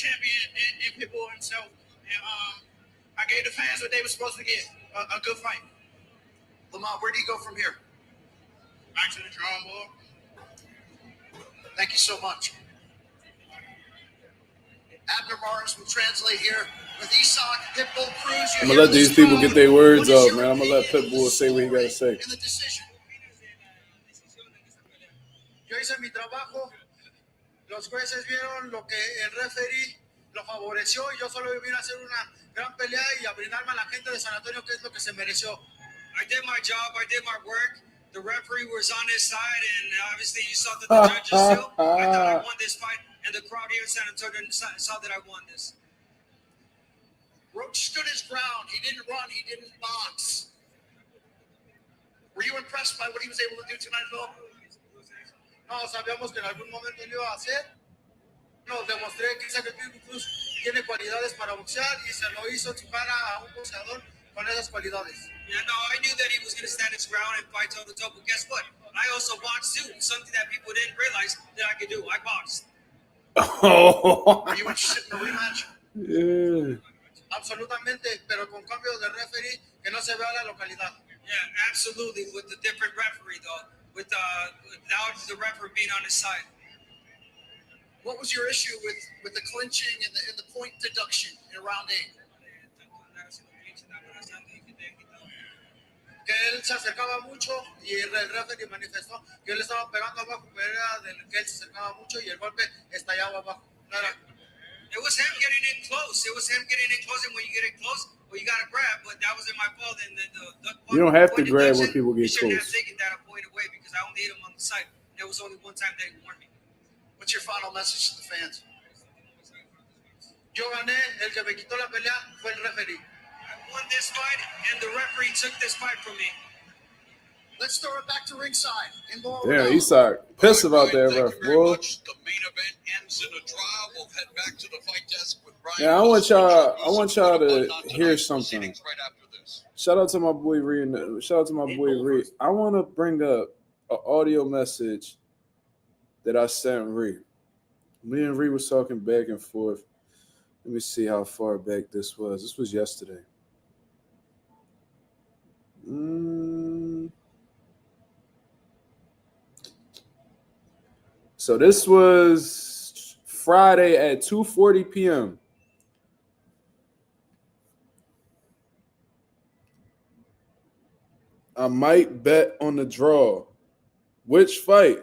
champion in Pitbull himself. And I gave the fans what they were supposed to get, a good fight. Lamont, where do you go from here? Back to the drawing board. Thank you so much. Abner Morris will translate here with Isak Pitbull Cruz. I'm gonna let these people get their words out, man. I'm gonna let Pitbull say what he gotta say. Yo hice mi trabajo. Los jueces vieron lo que el referee lo favoreció y yo solo vine a hacer una gran pelea y a brindarme a la gente de San Antonio que es lo que se mereció. I did my job. I did my work. The referee was on his side, and obviously you saw that the judges too. I thought I won this fight, and the crowd here in San Antonio saw that I won this. Roach stood his ground. He didn't run. He didn't box. Were you impressed by what he was able to do tonight at all? No, sabíamos que en algún momento lo iba a hacer. Nos demostré que Pitbull Cruz tiene cualidades para boxear y se lo hizo chupar a un boxeador con esas cualidades. Yeah, no, I knew that he was going to stand his ground and fight toe to toe, but guess what? I also boxed too, something that people didn't realize that I could do. I boxed. Are you interested in a rematch? Yeah. Absolutamente, pero con cambio de referee que no se vea la localidad. Yeah, absolutely, with the different referee though, without the referee being on his side. What was your issue with the clinching and the point deduction in round 8? Que él se acercaba mucho y el referee manifestó que él estaba pegando abajo, pero era del que él se acercaba mucho y el golpe estallaba abajo. It was him getting in close. It was him getting in close, and when you get in close, well, you got to grab, but that wasn't my fault. And you don't have to grab when people get close. You shouldn't have taken that point away because I only hit him on the side. There was only one time that he warned me. What's your final message to the fans? Yo gané, el que me quitó la pelea fue el referee. I won this fight, and the referee took this fight from me. Let's throw it back to ringside. Yeah, Isak pissed about that ref, boy. The main event ends in a draw. We'll head back to the fight desk with Ryan. Yeah, I want y'all to hear something. Shout out to my boy Reed. Shout out to my boy Reed. I want to bring up an audio message that I sent Reed. Me and Reed was talking back and forth. Let me see how far back this was. This was yesterday. So this was Friday at 2:40 p.m. I might bet on the draw. Which fight?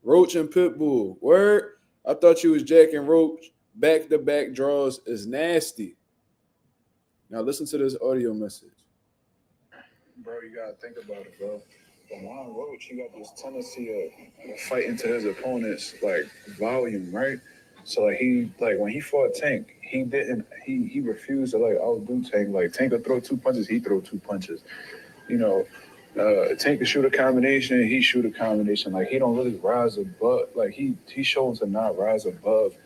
Roach and Pitbull. Word? I thought you was Jack and Roach. Back-to-back draws is nasty. Now listen to this audio message. Bro, you gotta think about it, bro. Lamont Roach, he got this tendency of fighting to his opponent's like volume, right? So like when he fought Tank, he refused to like outdo Tank. Like Tank would throw 2 punches, he throw 2 punches. You know, Tank could shoot a combination, he shoot a combination. Like he don't really rise above. Like he shows to not rise above,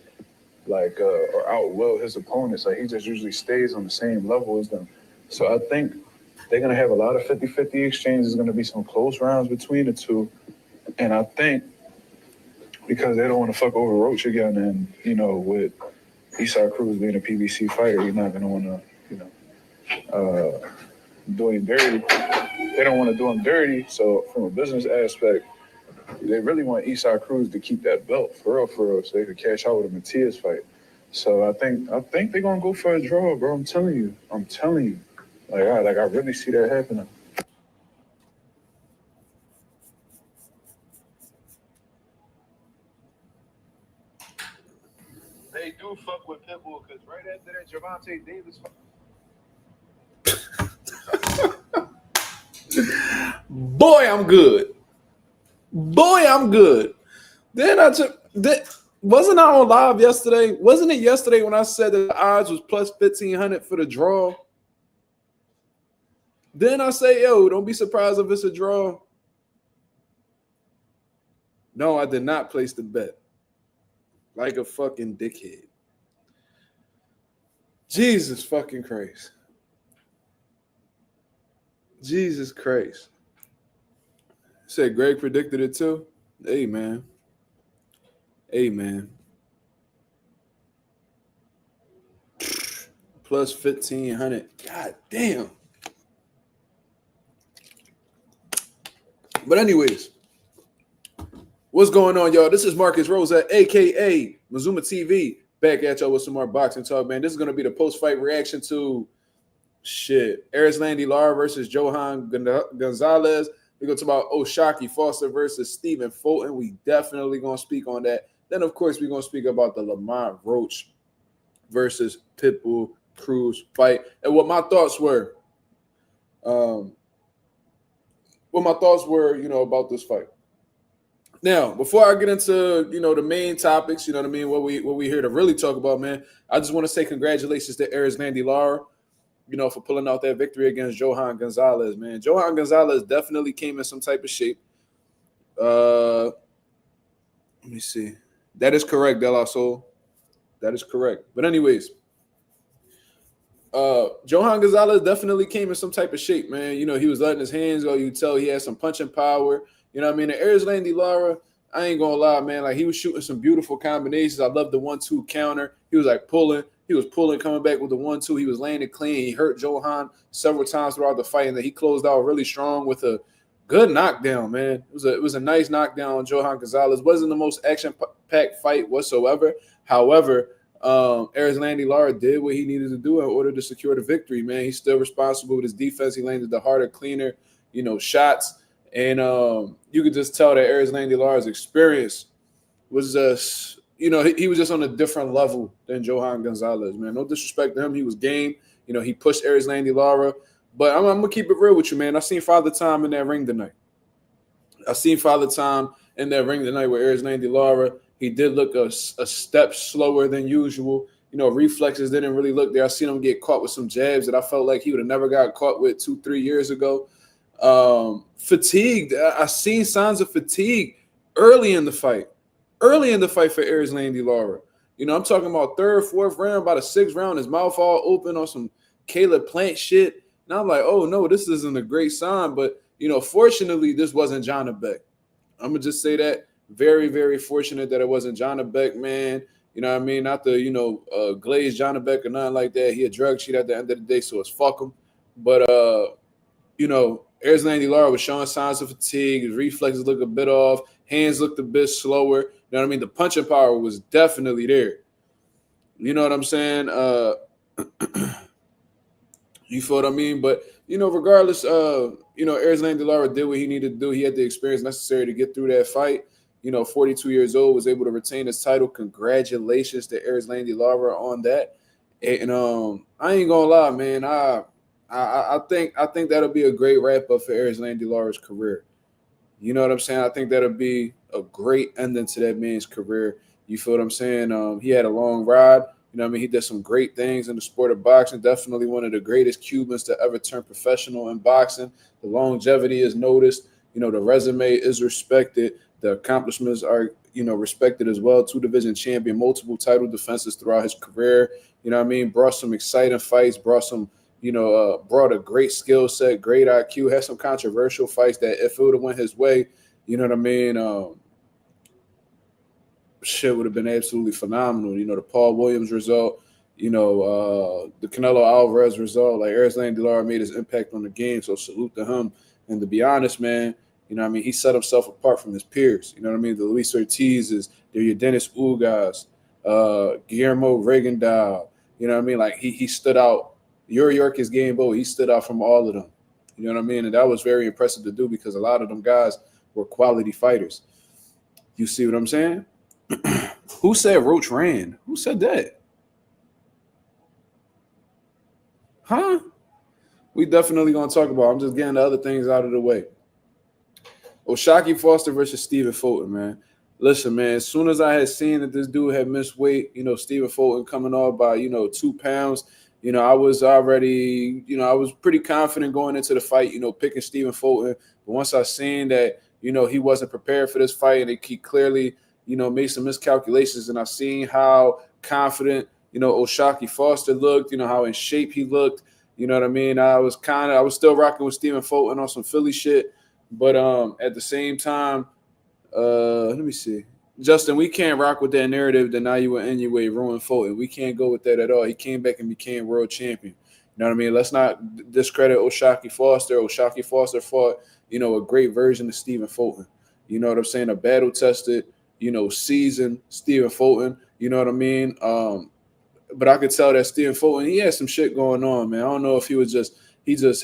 like or outwill his opponents. Like he just usually stays on the same level as them. So I think they're going to have a lot of 50-50 exchanges. There's going to be some close rounds between the two. And I think because they don't want to fuck over Roach again, and, you know, with Isak Cruz being a PBC fighter, you're not going to want to, you know, do him dirty. They don't want to do him dirty. So from a business aspect, they really want Isak Cruz to keep that belt for real, so they could cash out with a Matias fight. So I think they're going to go for a draw, bro. I'm telling you. Like I really see that happening. They do fuck with Pitbull because right after that, Gervonta Davis. Boy, I'm good. Then wasn't I on live yesterday? Wasn't it yesterday when I said that the odds was plus 1,500 for the draw? Then I say, yo, don't be surprised if it's a draw. No, I did not place the bet. Like a fucking dickhead. Jesus fucking Christ. Jesus Christ. Said Greg predicted it too. Hey, man. plus 1,500. God damn. But anyways, what's going on, y'all? This is Marcus Rosa, a.k.a. Mazuma TV, back at y'all with some more boxing talk, man. This is going to be the post-fight reaction to, Erislandy Lara versus Johan Gonzalez. We're going to talk about Oshaki Foster versus Stephen Fulton. We definitely going to speak on that. Then, of course, we're going to speak about the Lamont Roach versus Pitbull Cruz fight and what my thoughts were. About this fight. Now, before I get into, the main topics, what we here to really talk about, man, I just want to say congratulations to Erislandy Lara, for pulling out that victory against Johan Gonzalez, man. Johan Gonzalez definitely came in some type of shape. Let me see. That is correct, De La Soul. That is correct. But anyways, Johan Gonzalez definitely came in some type of shape, man. He was letting his hands go. You tell he had some punching power. You know what I mean? The Erislandy Lara, I ain't gonna lie, man. Like, he was shooting some beautiful combinations. I love the 1-2 counter. He was like pulling. He was pulling, coming back with the 1-2. He was landing clean. He hurt Johan several times throughout the fight, and then he closed out really strong with a good knockdown, man. It was a nice knockdown on Johan Gonzalez. Wasn't the most action-packed fight whatsoever. However, Erislandy Lara did what he needed to do in order to secure the victory, man. He's still responsible with his defense. He landed the harder, cleaner, shots. And you could just tell that Erislandy Lara's experience was just, he was just on a different level than Johan Gonzalez, man. No disrespect to him. He was game. He pushed Erislandy Lara. But I'm going to keep it real with you, man. I seen Father Time in that ring tonight. with Erislandy Lara. He did look a step slower than usual. Reflexes didn't really look there. I seen him get caught with some jabs that I felt like he would have never got caught with 2-3 years ago. Fatigued. I seen signs of fatigue early in the fight for Erislandy Lara. I'm talking about third, fourth round, about a sixth round, his mouth all open on some Caleb Plant shit. And I'm like, oh no, this isn't a great sign. But, fortunately, this wasn't John Beck. I'm going to just say that. Very, very fortunate that it wasn't John Beck, man. You know what I mean? Not the, glazed John Beck or nothing like that. He a drug sheet at the end of the day, so it's fuck him. But, Erislandy Lara was showing signs of fatigue. His reflexes looked a bit off. Hands looked a bit slower. You know what I mean? The punching power was definitely there. You know what I'm saying? You feel what I mean? But, regardless, Erislandy Lara did what he needed to do. He had the experience necessary to get through that fight. 42 years old, was able to retain his title. Congratulations to Erislandy Lara on that. And I ain't gonna lie, man. I think that'll be a great wrap up for Erislandy Lara's career. You know what I'm saying? I think that'll be a great ending to that man's career. You feel what I'm saying? He had a long ride. You know what I mean? He did some great things in the sport of boxing. Definitely one of the greatest Cubans to ever turn professional in boxing. The longevity is noticed. The resume is respected. The accomplishments are, respected as well. 2-division champion, multiple title defenses throughout his career. You know what I mean? Brought some exciting fights, brought a great skill set, great IQ, had some controversial fights that if it would have went his way, you know what I mean? Shit would have been absolutely phenomenal. The Paul Williams result, the Canelo Alvarez result. Like, Erislandy Lara made his impact on the game, so salute to him. And to be honest, man, he set himself apart from his peers. You know what I mean? The Luis Ortizes, the Dennis Ugas, Guillermo Regendahl. You know what I mean? Like, he stood out. Yorkis Gambo, he stood out from all of them. You know what I mean? And that was very impressive to do because a lot of them guys were quality fighters. You see what I'm saying? Who said Roach ran? Who said that? Huh? We definitely going to talk about it. I'm just getting the other things out of the way. Oshaki Foster versus Stephen Fulton, man. Listen, man, as soon as I had seen that this dude had missed weight, Stephen Fulton coming off by, 2 pounds, I was already, I was pretty confident going into the fight, picking Stephen Fulton. But once I seen that, he wasn't prepared for this fight and he clearly, made some miscalculations, and I seen how confident, Oshaki Foster looked, how in shape he looked. You know what I mean? I was still rocking with Stephen Fulton on some Philly shit. But at the same time, let me see. Justin, we can't rock with that narrative that Naoya Inoue ruined Fulton. We can't go with that at all. He came back and became world champion. You know what I mean? Let's not discredit O'Shaquie Foster. O'Shaquie Foster fought, a great version of Stephen Fulton. You know what I'm saying? A battle-tested, seasoned Stephen Fulton. You know what I mean? But I could tell that Stephen Fulton, he had some shit going on, man. I don't know if he just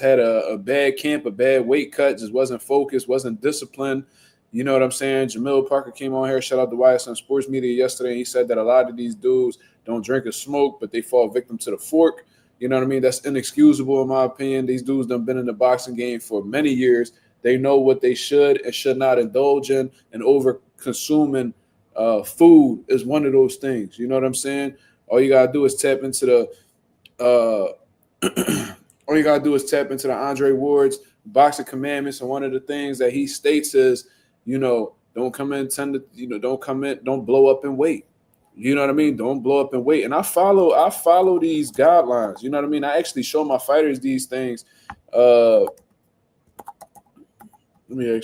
had a bad camp, a bad weight cut, just wasn't focused, wasn't disciplined. You know what I'm saying? Jamil Parker came on here, shout out to YSN Sports Media yesterday, and he said that a lot of these dudes don't drink or smoke, but they fall victim to the fork. You know what I mean? That's inexcusable in my opinion. These dudes done been in the boxing game for many years. They know what they should and should not indulge in, and over-consuming food is one of those things. You know what I'm saying? All you gotta do is tap into the all you gotta do is tap into the Andre Ward's boxing commandments, and one of the things that he states is, don't come in don't blow up in weight. You know what I mean? Don't blow up in weight. And I follow these guidelines. You know what I mean? I actually show my fighters these things. Let me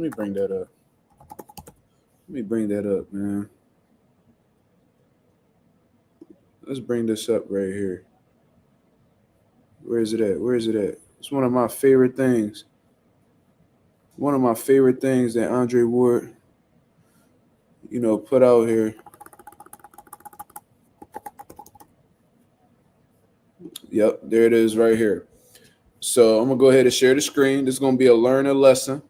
bring that up. Let me bring that up, man. Let's bring this up right here. Where is it at? It's one of my favorite things. One of my favorite things that Andre Ward, put out here. Yep, there it is right here. So I'm going to go ahead and share the screen. This is going to be a learning lesson.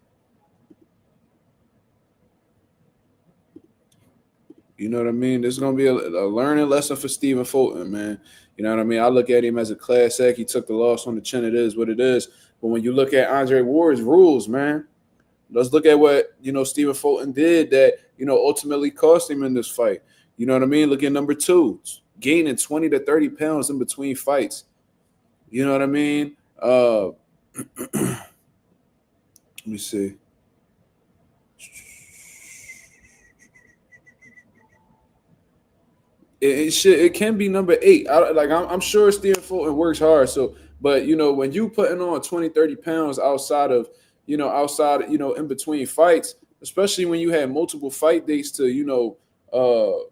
You know what I mean? This is going to be a learning lesson for Stephen Fulton, man. You know what I mean? I look at him as a class act. He took the loss on the chin. It is what it is. But when you look at Andre Ward's rules, man, let's look at what, Stephen Fulton did that, ultimately cost him in this fight. You know what I mean? Look at number 2, gaining 20 to 30 pounds in between fights. You know what I mean? Let me see. It can be number 8. I'm sure Stephen Fulton works hard. So, but when you putting on 20, 30 pounds outside in between fights, especially when you had multiple fight dates to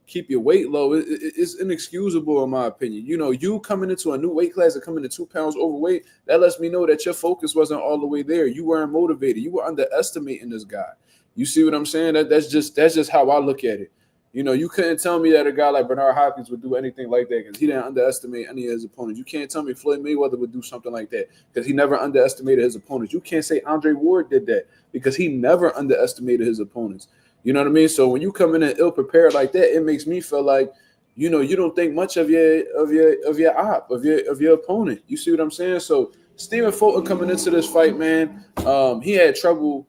keep your weight low, it's inexcusable in my opinion. You coming into a new weight class and coming to 2 pounds overweight, that lets me know that your focus wasn't all the way there. You weren't motivated. You were underestimating this guy. You see what I'm saying? That's just how I look at it. You couldn't tell me that a guy like Bernard Hopkins would do anything like that because he didn't underestimate any of his opponents. You can't tell me Floyd Mayweather would do something like that because he never underestimated his opponents. You can't say Andre Ward did that because he never underestimated his opponents. You know what I mean? So when you come in and ill prepared like that, it makes me feel like, you don't think much of your opponent. You see what I'm saying? So Stephen Fulton coming into this fight, man, he had trouble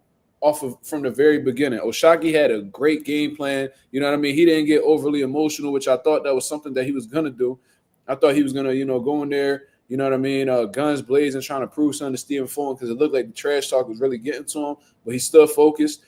from the very beginning. O'Shaquie had a great game plan. You know what I mean? He didn't get overly emotional, which I thought that was something that he was gonna do. I thought he was gonna, go in there, you know what I mean, guns blazing, trying to prove something to Stephen Fulton because it looked like the trash talk was really getting to him, but he still focused.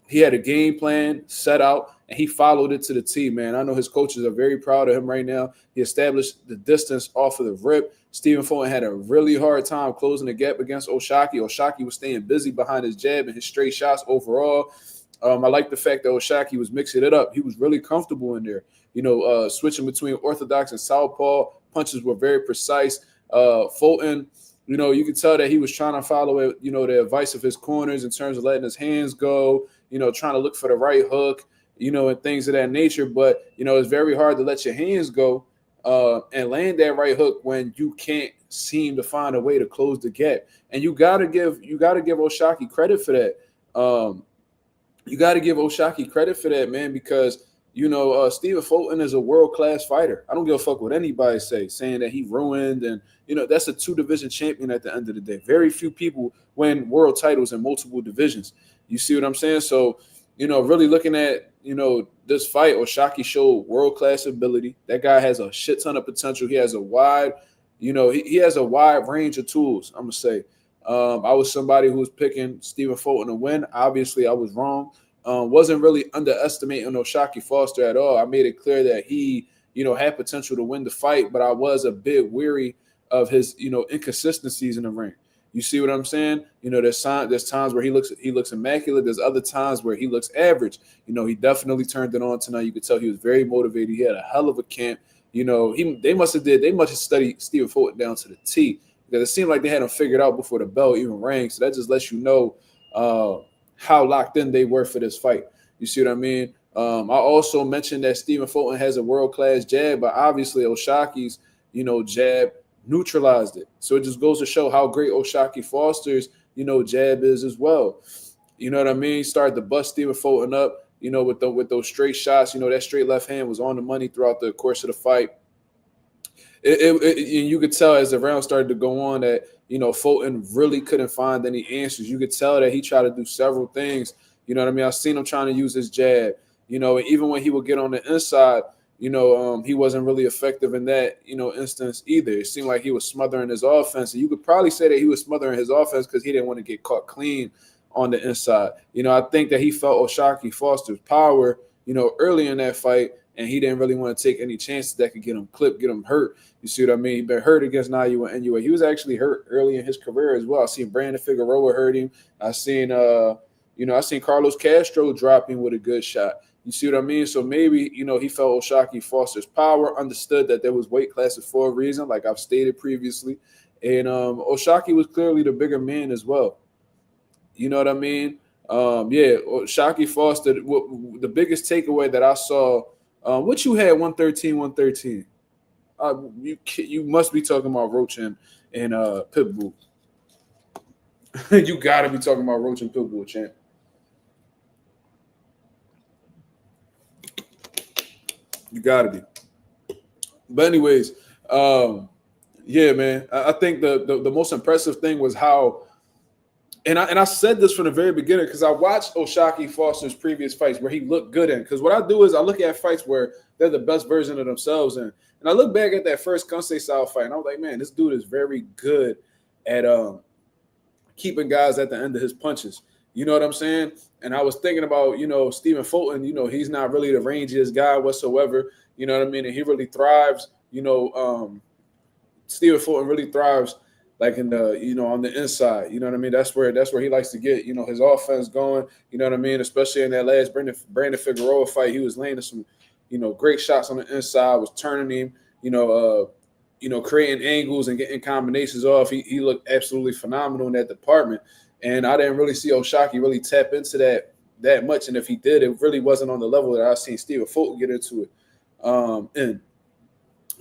He had a game plan set out, and he followed it to the T, man. I know his coaches are very proud of him right now. He established the distance off of the rip. Stephen Fulton had a really hard time closing the gap against O'Shaquie. O'Shaquie was staying busy behind his jab and his straight shots overall. I like the fact that O'Shaquie was mixing it up. He was really comfortable in there, switching between orthodox and southpaw. Punches were very precise. Fulton, you could tell that he was trying to follow it, the advice of his corners in terms of letting his hands go, trying to look for the right hook, and things of that nature. But, it's very hard to let your hands go and land that right hook when you can't seem to find a way to close the gap. And you gotta give O'Shaquie credit for that. You gotta give O'Shaquie credit for that, man, because Stephen Fulton is a world-class fighter. I don't give a fuck what anybody saying that he ruined, and that's a 2-division champion at the end of the day. Very few people win world titles in multiple divisions. You see what I'm saying? So, really looking at, this fight, O'Shaquie showed world-class ability. That guy has a shit ton of potential. He has a wide, he has a wide range of tools, I'm going to say. I was somebody who was picking Stephen Fulton to win. Obviously, I was wrong. Wasn't really underestimating O'Shaquie Foster at all. I made it clear that he, had potential to win the fight, but I was a bit weary of his, inconsistencies in the ring. You see what I'm saying? You know, there's times where he looks immaculate. There's other times where he looks average. You know, he definitely turned it on tonight. You could tell he was very motivated. He had a hell of a camp. You know, they must have studied Stephen Fulton down to the T, because it seemed like they had him figured out before the bell even rang. So that just lets you know how locked in they were for this fight. You see what I mean? I also mentioned that Stephen Fulton has a world-class jab, but obviously Oshaki's, you know, jab neutralized it. So it just goes to show how great Oshaki Foster's, you know, jab is as well. You know what I mean? Started to bust Stephen Fulton up, you know, with those straight shots. You know, that straight left hand was on the money throughout the course of the fight. You could tell as the round started to go on that, you know, Fulton really couldn't find any answers. You could tell that he tried to do several things. You know what I mean? I've seen him trying to use his jab. You know, even when he would get on the inside, you know, he wasn't really effective in that, you know, instance either. It seemed like he was smothering his offense. And you could probably say that he was smothering his offense because he didn't want to get caught clean on the inside. You know, I think that he felt Oshaki Foster's power, you know, early in that fight, and he didn't really want to take any chances that could get him clipped, get him hurt. You see what I mean? He's been hurt against Nayu and NUA. He was actually hurt early in his career as well. I seen Brandon Figueroa hurt him. I seen Carlos Castro drop him with a good shot. You see what I mean? So maybe, you know, he felt Oshaki Foster's power, understood that there was weight classes for a reason, like I've stated previously. And Oshaki was clearly the bigger man as well. You know what I mean? Oshaki Foster, the biggest takeaway that I saw, what you had 113. You must be talking about Roach and Pitbull. You got to be talking about Roach and Pitbull, champ. You got to be. But anyways, man, I think the most impressive thing was how, and I said this from the very beginning because I watched Oshaki Foster's previous fights where he looked good in. Because what I do is I look at fights where they're the best version of themselves in. And I look back at that first Kansei-style fight, and I was like, man, this dude is very good at keeping guys at the end of his punches. You know what I'm saying? And I was thinking about, you know, Stephen Fulton, you know, he's not really the rangiest guy whatsoever. You know what I mean? And he really thrives, you know, Stephen Fulton really thrives like in the, you know, on the inside. You know what I mean? That's where he likes to get, you know, his offense going. You know what I mean? Especially in that last Brandon Figueroa fight, he was landing some, you know, great shots on the inside, was turning him, you know, creating angles and getting combinations off. He looked absolutely phenomenal in that department. And I didn't really see Oshaki really tap into that much. And if he did, it really wasn't on the level that I've seen Stephen Fulton get into it. And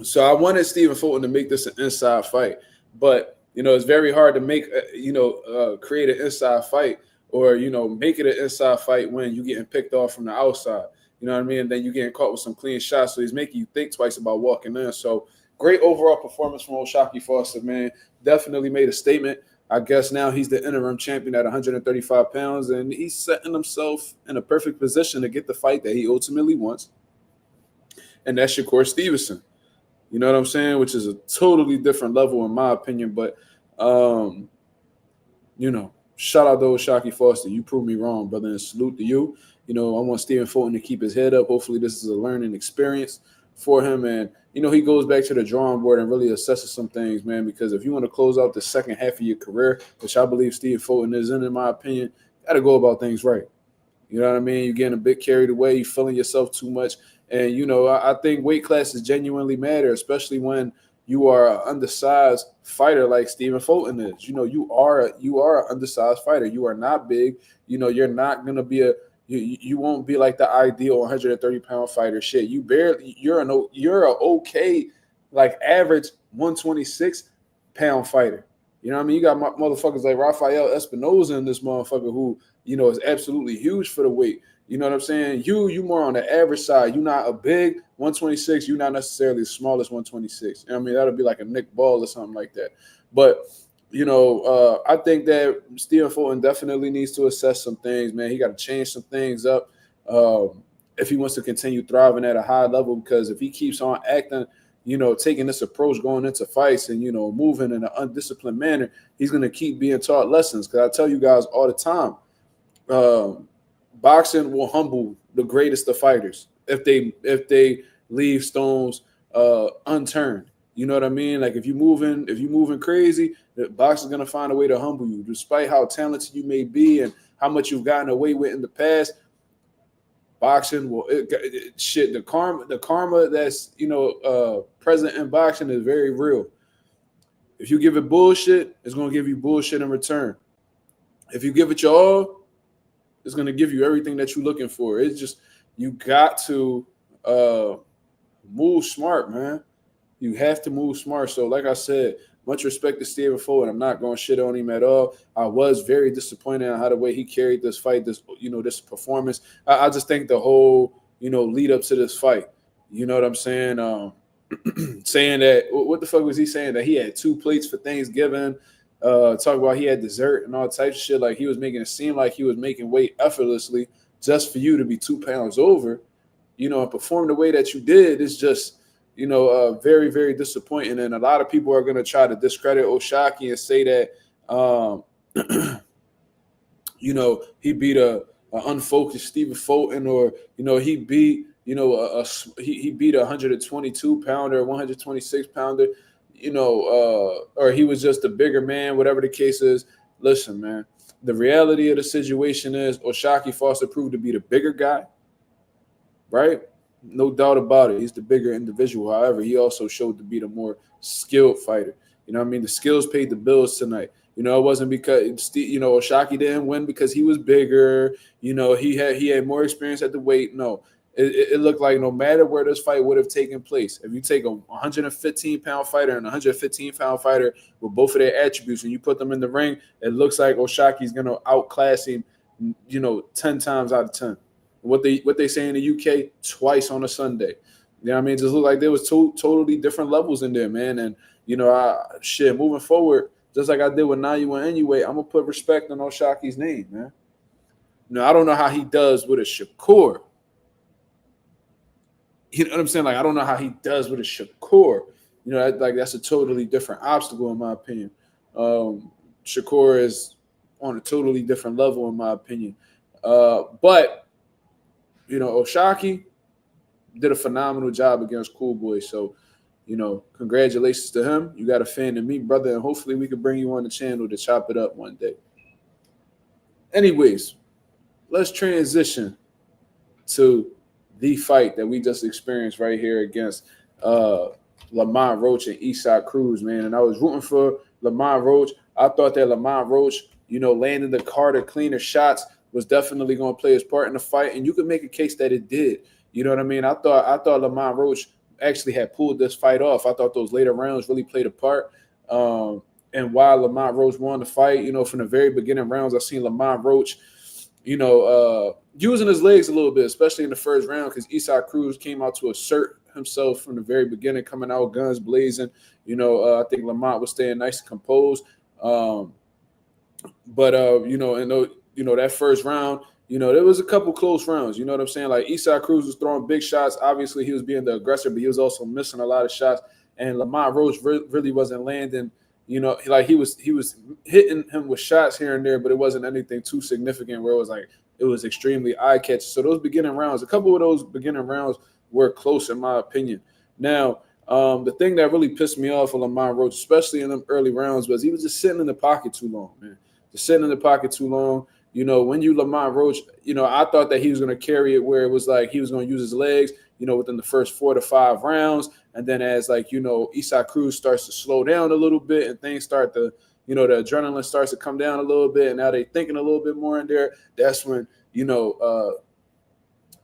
so I wanted Stephen Fulton to make this an inside fight. But, you know, it's very hard to make, create an inside fight or, you know, make it an inside fight when you're getting picked off from the outside. You know what I mean? And then you're getting caught with some clean shots. So he's making you think twice about walking in. So great overall performance from Oshaki Foster, man. Definitely made a statement. I guess now he's the interim champion at 135 pounds, and he's setting himself in a perfect position to get the fight that he ultimately wants. And that's Shakur Stevenson. You know what I'm saying? Which is a totally different level in my opinion. But, you know, shout out to Oshaki Foster. You proved me wrong, brother, and salute to you. You know, I want Stephen Fulton to keep his head up. Hopefully this is a learning experience for him. And, you know, he goes back to the drawing board and really assesses some things, man, because if you want to close out the second half of your career, which I believe Stephen Fulton is in my opinion, you got to go about things right. You know what I mean? You're getting a bit carried away. You're feeling yourself too much. And, you know, I think weight classes genuinely matter, especially when you are an undersized fighter like Stephen Fulton is. You know, you are an undersized fighter. You are not big. You know, you're not going to be you won't be like the ideal 130-pound fighter. Shit, you're an okay, like average 126-pound fighter. You know what I mean? You got motherfuckers like Rafael Espinoza in this motherfucker who, you know, is absolutely huge for the weight. You know what I'm saying? You more on the average side. You're not a big 126. You're not necessarily the smallest 126. I mean, that'll be like a Nick Ball or something like that. But, you know, I think that Stephen Fulton definitely needs to assess some things, man. He got to change some things up if he wants to continue thriving at a high level, because if he keeps on acting, you know, taking this approach going into fights and, you know, moving in an undisciplined manner, he's going to keep being taught lessons. Because I tell you guys all the time, boxing will humble the greatest of fighters if they leave stones unturned. You know what I mean? Like if you're moving crazy, the box is gonna find a way to humble you, despite how talented you may be and how much you've gotten away with in the past. Boxing will the karma that's present in boxing is very real. If you give it bullshit, it's gonna give you bullshit in return. If you give it your all, it's gonna give you everything that you're looking for. It's just you got to move smart, man. You have to move smart. So, like I said, much respect to Stephen Fulton. I'm not going to shit on him at all. I was very disappointed on how the way he carried this fight, this performance. I just think the whole, lead up to this fight. You know what I'm saying? Saying that, what the fuck was he saying? That he had 2 plates for Thanksgiving. Talk about he had dessert and all types of shit. Like he was making it seem like he was making weight effortlessly just for you to be 2 pounds over. And perform the way that you did is just, very, very disappointing. And a lot of people are going to try to discredit O'Shaquie and say that, he beat a unfocused Stephen Fulton, or, he beat, he beat a 122 pounder, 126 pounder, or he was just a bigger man, whatever the case is. Listen, man, the reality of the situation is O'Shaquie Foster proved to be the bigger guy, right? No doubt about it. He's the bigger individual. However, he also showed to be the more skilled fighter. You know what I mean? The skills paid the bills tonight. It wasn't because, O'Shaquie didn't win because he was bigger. He had more experience at the weight. No, it looked like no matter where this fight would have taken place, if you take a 115-pound fighter and a 115-pound fighter with both of their attributes and you put them in the ring, it looks like O'Shaquie's going to outclass him, 10 times out of 10. What they say in the UK, twice on a Sunday. You know what I mean? It just looked like there was 2 totally different levels in there, man. And, moving forward, just like I did with Nayu and Inoue, I'm going to put respect on O'Shaquie's name, man. I don't know how he does with a Shakur. You know what I'm saying? Like, I don't know how he does with a Shakur. That's a totally different obstacle, in my opinion. Shakur is on a totally different level, in my opinion. But O'Shaquie did a phenomenal job against Cool Boy. So, congratulations to him. You got a fan in me, brother, and hopefully we can bring you on the channel to chop it up one day. Anyways, let's transition to the fight that we just experienced right here against Lamont Roach and Erislandy Cruz, man. And I was rooting for Lamont Roach. I thought that Lamont Roach, landing the harder, cleaner shots was definitely going to play his part in the fight, and you could make a case that it did. You know what I mean? I thought Lamont Roach actually had pulled this fight off. I thought those later rounds really played a part. And while Lamont Roach won the fight, from the very beginning rounds, I seen Lamont Roach, using his legs a little bit, especially in the first round, because Erislandy Cruz came out to assert himself from the very beginning, coming out guns blazing. I think Lamont was staying nice and composed. That first round, there was a couple close rounds. You know what I'm saying? Like Erislandy Cruz was throwing big shots. Obviously, he was being the aggressor, but he was also missing a lot of shots. And Lamont Roach really wasn't landing. He was hitting him with shots here and there, but it wasn't anything too significant where it was extremely eye-catching. So those beginning rounds, a couple of those beginning rounds were close in my opinion. Now, the thing that really pissed me off with Lamont Roach, especially in them early rounds, was he was just sitting in the pocket too long, man. Just sitting in the pocket too long. When you Lamont Roach, I thought that he was going to carry it where it was like he was going to use his legs, within the first 4 to 5 rounds. And then as Erislandy Cruz starts to slow down a little bit and things start to, the adrenaline starts to come down a little bit. And now they're thinking a little bit more in there. That's when,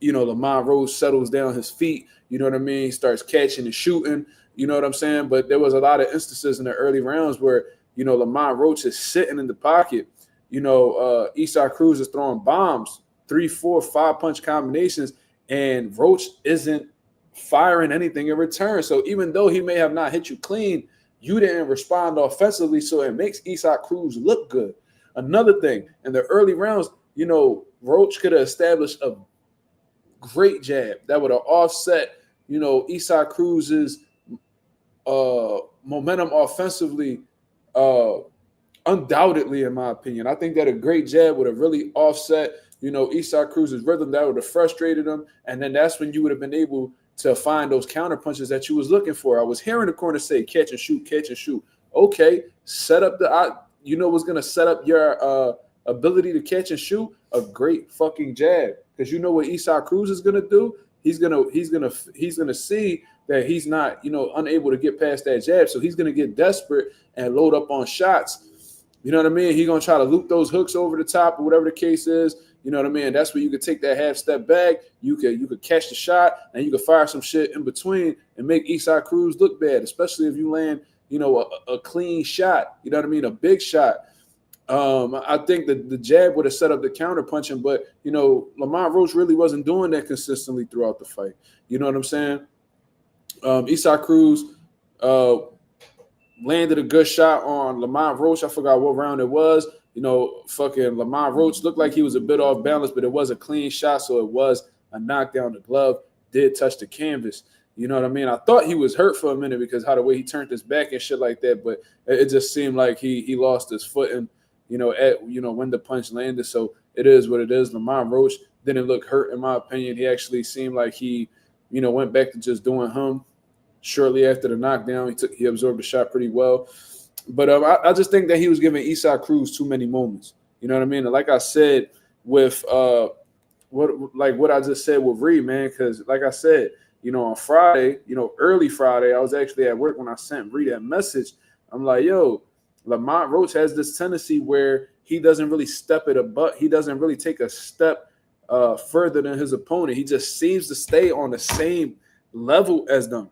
Lamont Roach settles down his feet. You know what I mean? He starts catching and shooting. You know what I'm saying? But there was a lot of instances in the early rounds where, Lamont Roach is sitting in the pocket. Erislandy Cruz is throwing bombs, 3, 4, 5 punch combinations, and Roach isn't firing anything in return. So even though he may have not hit you clean, you didn't respond offensively, so it makes Erislandy Cruz look good. Another thing, in the early rounds, Roach could have established a great jab that would have offset, Erislandy Cruz's momentum offensively, undoubtedly, in my opinion. I think that a great jab would have really offset, Erislandy Cruz's rhythm. That would have frustrated him. And then that's when you would have been able, to find those counter punches that you was looking for. I was hearing the corner say catch and shoot, catch and shoot. Okay, set up you know what's gonna set up your ability to catch and shoot? A great fucking jab. Because you know what Erislandy Cruz is gonna do? He's gonna see that he's not, you know, unable to get past that jab. So he's gonna get desperate and load up on shots. You know what I mean? He's gonna try to loop those hooks over the top or whatever the case is. You know what I mean? That's where you could take that half step back. You could catch the shot and you could fire some shit in between and make Erislandy Cruz look bad, especially if you land, you know, a clean shot. You know what I mean? A big shot. I think that the jab would have set up the counter punching, but you know, Lamont Roach really wasn't doing that consistently throughout the fight. You know what I'm saying? Erislandy Cruz landed a good shot on Lamont Roach. I forgot what round it was. You know, fucking Lamont Roach looked like he was a bit off balance, but it was a clean shot, so it was a knockdown. The glove did touch the canvas. You know what I mean? I thought he was hurt for a minute because how the way he turned his back and shit like that, but it just seemed like he lost his footing, you know, when the punch landed. So it is what it is. Lamont Roach didn't look hurt, in my opinion. He actually seemed like he, you know, went back to just doing him. Shortly after the knockdown, he absorbed the shot pretty well. But I just think that he was giving Erislandy Cruz too many moments. You know what I mean? And like I said with what I just said with Reed, man, because like I said, you know, on Friday, you know, early Friday, I was actually at work when I sent Reed that message. I'm like, yo, Lamont Roach has this tendency where he doesn't really step it above. He doesn't really take a step further than his opponent. He just seems to stay on the same level as them.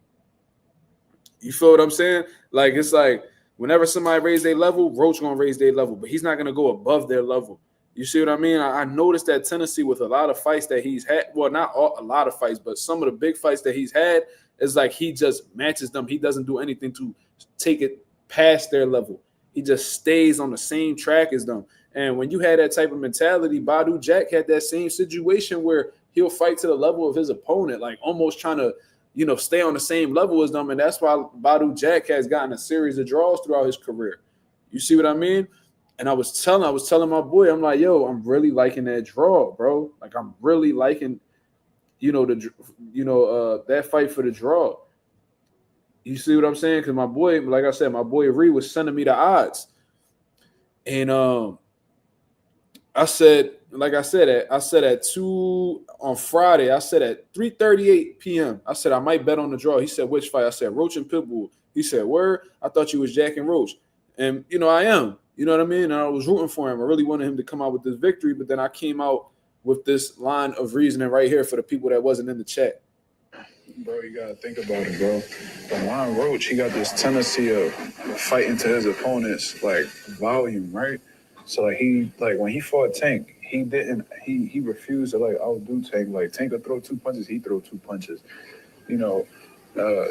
You feel what I'm saying? Like, it's like whenever somebody raise their level, Roach gonna raise their level, but he's not gonna go above their level. You see what I mean? I noticed that tendency with a lot of fights that he's had. Well, not a lot of fights, but some of the big fights that he's had is like he just matches them. He doesn't do anything to take it past their level. He just stays on the same track as them. And when you had that type of mentality, Badou Jack had that same situation where he'll fight to the level of his opponent, like almost trying to, you know, stay on the same level as them. And that's why Badou Jack has gotten a series of draws throughout his career. You see what I mean? And I was telling my boy, I'm like, yo, I'm really liking that draw, bro. Like, I'm really liking, that fight for the draw. You see what I'm saying? Because my boy, like I said, my boy Reed was sending me the odds. And I said at 2 on Friday, I said at 3:38 p.m. I said I might bet on the draw. He said, which fight? I said Roach and Pitbull. He said, word? I thought you was Jack and Roach. And I am. You know what I mean? And I was rooting for him. I really wanted him to come out with this victory, but then I came out with this line of reasoning right here for the people that wasn't in the chat. Bro, you gotta think about it, bro. Lamont Roach, he got this tendency of fighting to his opponents, like, volume, right? So, like, when he fought Tank, he refused to, like, outdo Tank. Like, Tank would throw 2 punches, he throw 2 punches. You know,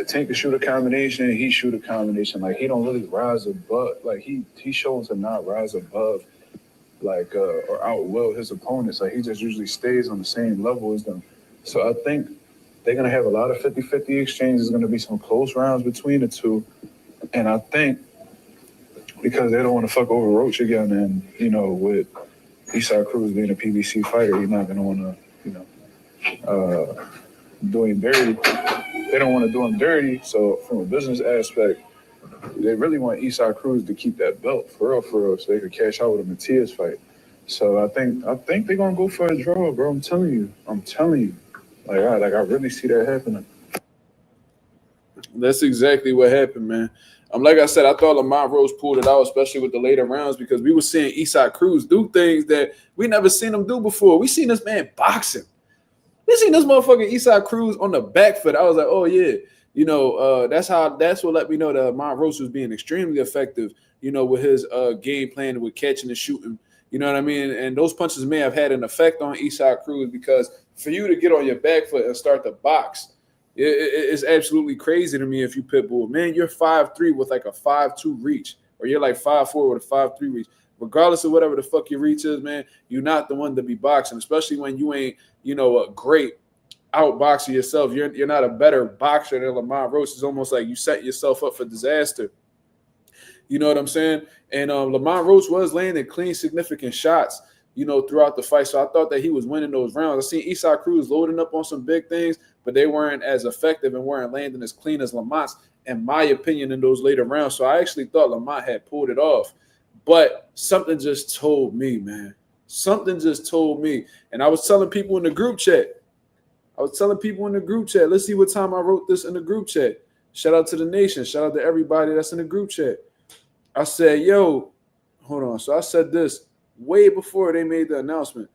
Tank could shoot a combination, he shoot a combination. Like, he don't really rise above. Like, he shows to not rise above, like, or outwill his opponents. Like, he just usually stays on the same level as them. So I think they're going to have a lot of 50-50 exchanges. There's going to be some close rounds between the two. And I think because they don't want to fuck over Roach again, and, with Erislandy Cruz being a PBC fighter, he's not going to want to, do him dirty. They don't want to do him dirty. So from a business aspect, they really want Erislandy Cruz to keep that belt for real, so they could cash out with a Matias fight. So I think they're going to go for a draw, bro. I'm telling you. Like I really see that happening. That's exactly what happened, man. Like I said, I thought Lamont Roach pulled it out, especially with the later rounds, because we were seeing Erislandy Cruz do things that we never seen him do before. We seen this man boxing. We seen this motherfucking Erislandy Cruz on the back foot. I was like, oh yeah, that's what let me know that Lamont Roach was being extremely effective, with his game plan with catching and shooting. You know what I mean? And those punches may have had an effect on Erislandy Cruz, because for you to get on your back foot and start to box, it's absolutely crazy to me if you Pitbull. Man, you're 5'3" with like a 5'2" reach, or you're like 5'4" with a 5'3" reach. Regardless of whatever the fuck your reach is, man, you're not the one to be boxing, especially when you ain't, a great outboxer yourself. You're not a better boxer than Lamont Roach. It's almost like you set yourself up for disaster. You know what I'm saying? And Lamont Roach was landing clean, significant shots, throughout the fight. So I thought that he was winning those rounds. I seen Erislandy Cruz loading up on some big things, but they weren't as effective and weren't landing as clean as Lamont's, in my opinion, in those later rounds. So I actually thought Lamont had pulled it off. But something just told me, man. Something just told me. And I was telling people in the group chat. Let's see what time I wrote this in the group chat. Shout out to the nation. Shout out to everybody that's in the group chat. I said, yo, hold on. So I said this way before they made the announcement.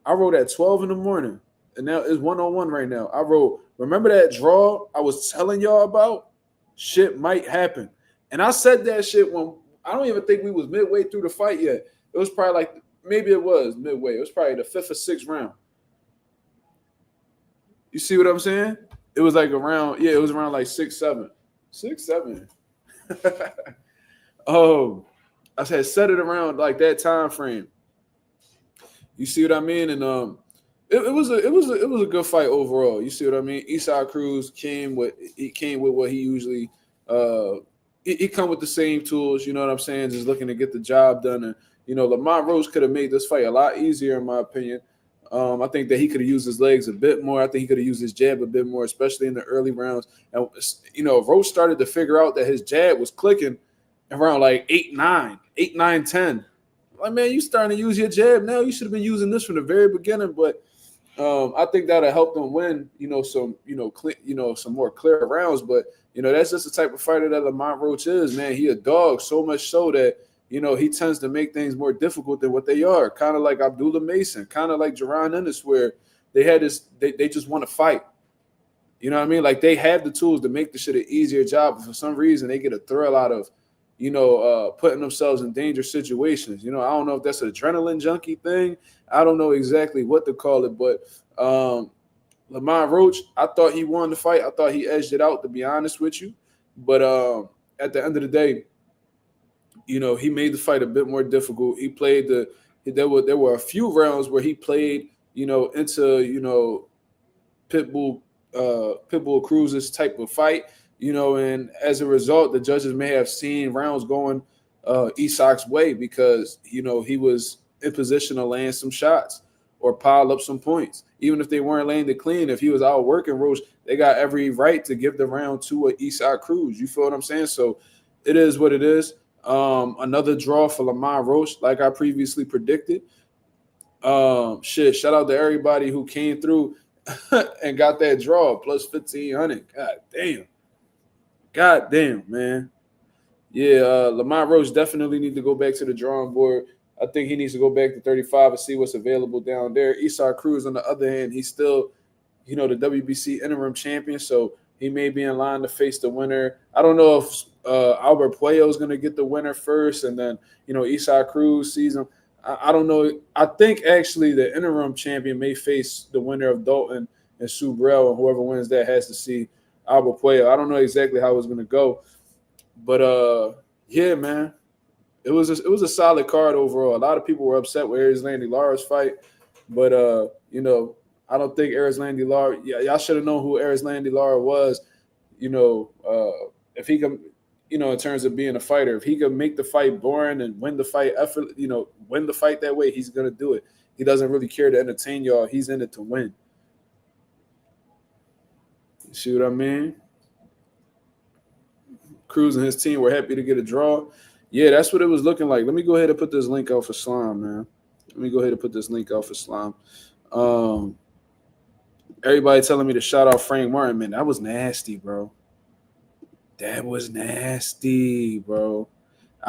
I wrote at 12 in the morning. And now it's 1:01 right now. I wrote, remember that draw I was telling y'all about? Shit might happen. And I said that shit when I don't even think we was midway through the fight yet. It was probably like, maybe it was midway. It was probably the 5th or 6th round. You see what I'm saying? It was like around, it was around like 6, 7. 6, 7. Oh, I said it around like that time frame. You see what I mean? And it was a good fight overall. You see what I mean? Erislandy Cruz came with what he usually he come with the same tools, you know what I'm saying? Just looking to get the job done. And Lamont Roach could have made this fight a lot easier, in my opinion. I think that he could have used his legs a bit more. I think he could have used his jab a bit more, especially in the early rounds. And Roach started to figure out that his jab was clicking around like 8, 9, 10. Like, man, you starting to use your jab now. You should have been using this from the very beginning. But I think that'll help them win, some more clear rounds. But that's just the type of fighter that Lamont Roach is, man. He a dog, so much so that he tends to make things more difficult than what they are. Kind of like Abdullah Mason, kind of like Jaron Ennis, where they had this, they just want to fight. You know what I mean? Like, they have the tools to make the shit an easier job, but for some reason they get a thrill out of putting themselves in dangerous situations. I don't know if that's an adrenaline junkie thing. I don't know exactly what to call it, but Lamont Roach, I thought he won the fight. I thought he edged it out, to be honest with you. But at the end of the day, he made the fight a bit more difficult. He played there were a few rounds where he played, into, Pitbull Cruz's type of fight. And as a result, the judges may have seen rounds going Isak's way because, he was in position to land some shots or pile up some points. Even if they weren't landing clean, if he was out working Roach, they got every right to give the round to a Erislandy Cruz. You feel what I'm saying? So it is what it is. Another draw for Lamont Roach, like I previously predicted. Shout out to everybody who came through and got that draw, plus 1,500. God damn, man. Yeah, Lamont Roach definitely need to go back to the drawing board. I think he needs to go back to 35 and see what's available down there. Erislandy Cruz, on the other hand, he's still, the WBC interim champion, so he may be in line to face the winner. I don't know if Albert Puello is going to get the winner first, and then, Erislandy Cruz sees him. I don't know. I think actually the interim champion may face the winner of Dalton and Subrel, and whoever wins that has to see Albert Puello. I don't know exactly how it's going to go, but yeah, man, it was a solid card overall. A lot of people were upset with Erislandy Lara's fight, but I don't think Erislandy Lara. Yeah, y'all should have known who Erislandy Lara was. If he can, in terms of being a fighter, if he can make the fight boring and win the fight win the fight that way, he's gonna do it. He doesn't really care to entertain y'all. He's in it to win. You see what I mean? Cruz and his team were happy to get a draw. Yeah, that's what it was looking like. Let me go ahead and put this link out for Slime, man. Everybody telling me to shout out Frank Martin, man. That was nasty, bro. I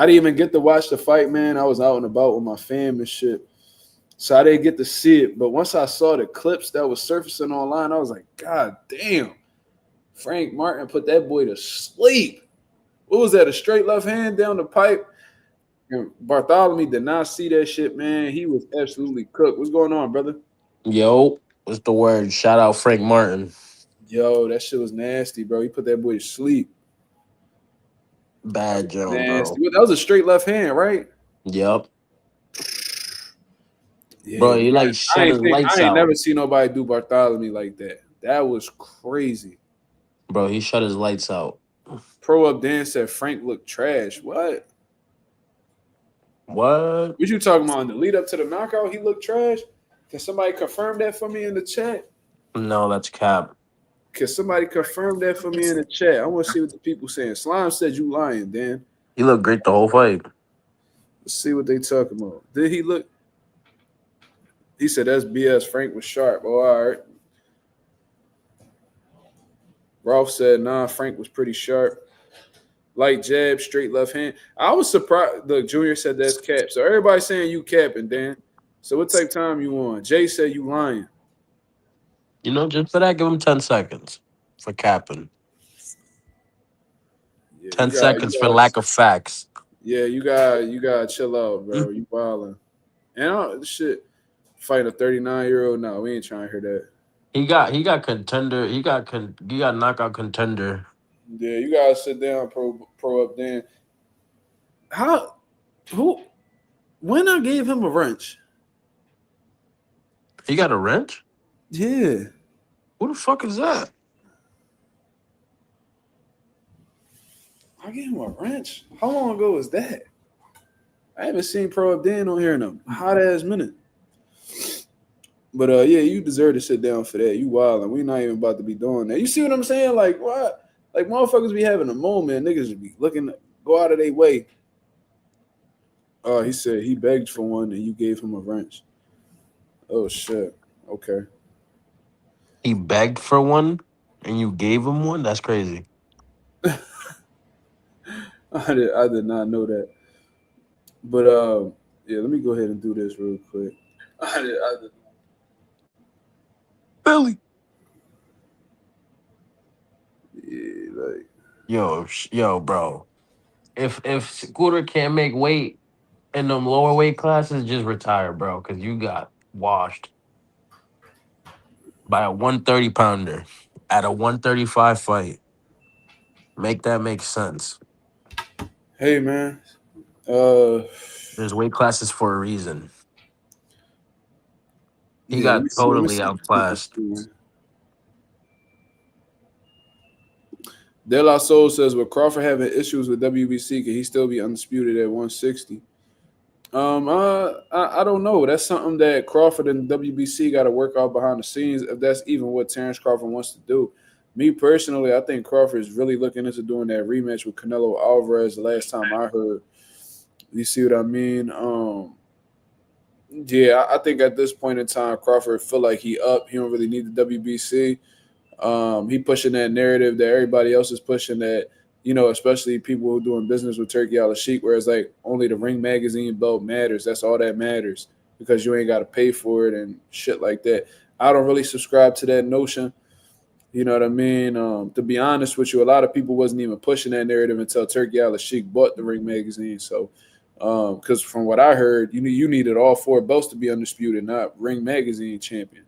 didn't even get to watch the fight, man. I was out and about with my fam and shit, so I didn't get to see it. But once I saw the clips that was surfacing online, I was like, God damn. Frank Martin put that boy to sleep. What was that, a straight left hand down the pipe? And Bartholomew did not see that shit, man. He was absolutely cooked. What's going on, brother? Yo, what's the word? Shout out Frank Martin. Yo, that shit was nasty, bro. He put that boy to sleep. Bad joke, bro. That was a straight left hand, right? Yep. Yeah, bro, he like shut his lights out. I ain't never seen nobody do Bartholomew like that. That was crazy. Bro, he shut his lights out. Pro Up Dan said Frank looked trash. What? What you talking about? In the lead up to the knockout, he looked trash? Can somebody confirm that for me in the chat? No, that's cap. Can somebody confirm that for me in the chat? I want to see what the people saying. Slime said you lying, Dan. He looked great the whole fight. Let's see what they talking about. Did he look? He said that's BS. Frank was sharp. Oh, all right. Ralph said, nah, Frank was pretty sharp. Light jab, straight left hand. I was surprised. Look, Junior said that's cap. So everybody's saying you capping, Dan. So what type of time you on? Jay said you lying. You know, just for that, give him 10 seconds for capping. Yeah, 10 seconds for lack of facts. Yeah, you gotta chill out, bro. You wilding. And shit, fighting a 39-year-old now. We ain't trying to hear that. He got contender. He got knockout contender. Yeah, you gotta sit down, pro up, Dan. When I gave him a wrench? He got a wrench? Yeah. Who the fuck is that? I gave him a wrench? How long ago was that? I haven't seen Pro Up Dan on here in a hot ass minute. But yeah, you deserve to sit down for that. You wildin'. We not even about to be doing that. You see what I'm saying? Like what? Like motherfuckers be having a moment. Niggas be looking to go out of their way. He said he begged for one and you gave him a wrench. Oh shit. Okay. He begged for one and you gave him one? That's crazy. I did not know that. But yeah, let me go ahead and do this real quick. I did. Billy. Yeah, like yo, bro. If Scooter can't make weight in them lower weight classes, just retire, bro, because you got washed by a 130 pounder at a 135 fight. Make that make sense. Hey man. There's weight classes for a reason. He got totally outclassed. De La Soul says, with Crawford having issues with WBC, can he still be undisputed at 160? I don't know. That's something that Crawford and WBC got to work out behind the scenes, if that's even what Terrence Crawford wants to do. Me personally, I think Crawford is really looking into doing that rematch with Canelo Alvarez the last time I heard. You see what I mean? Yeah, I think at this point in time, Crawford feel like he up. He don't really need the WBC. He pushing that narrative that everybody else is pushing, that, you know, especially people who are doing business with Turkey Al-Sheikh, where it's like only the Ring Magazine belt matters. That's all that matters because you ain't got to pay for it and shit like that. I don't really subscribe to that notion. You know what I mean? To be honest with you, a lot of people wasn't even pushing that narrative until Turkey Al-Sheikh bought the Ring Magazine. So, because from what I heard, you needed all four belts to be undisputed, not Ring Magazine champion,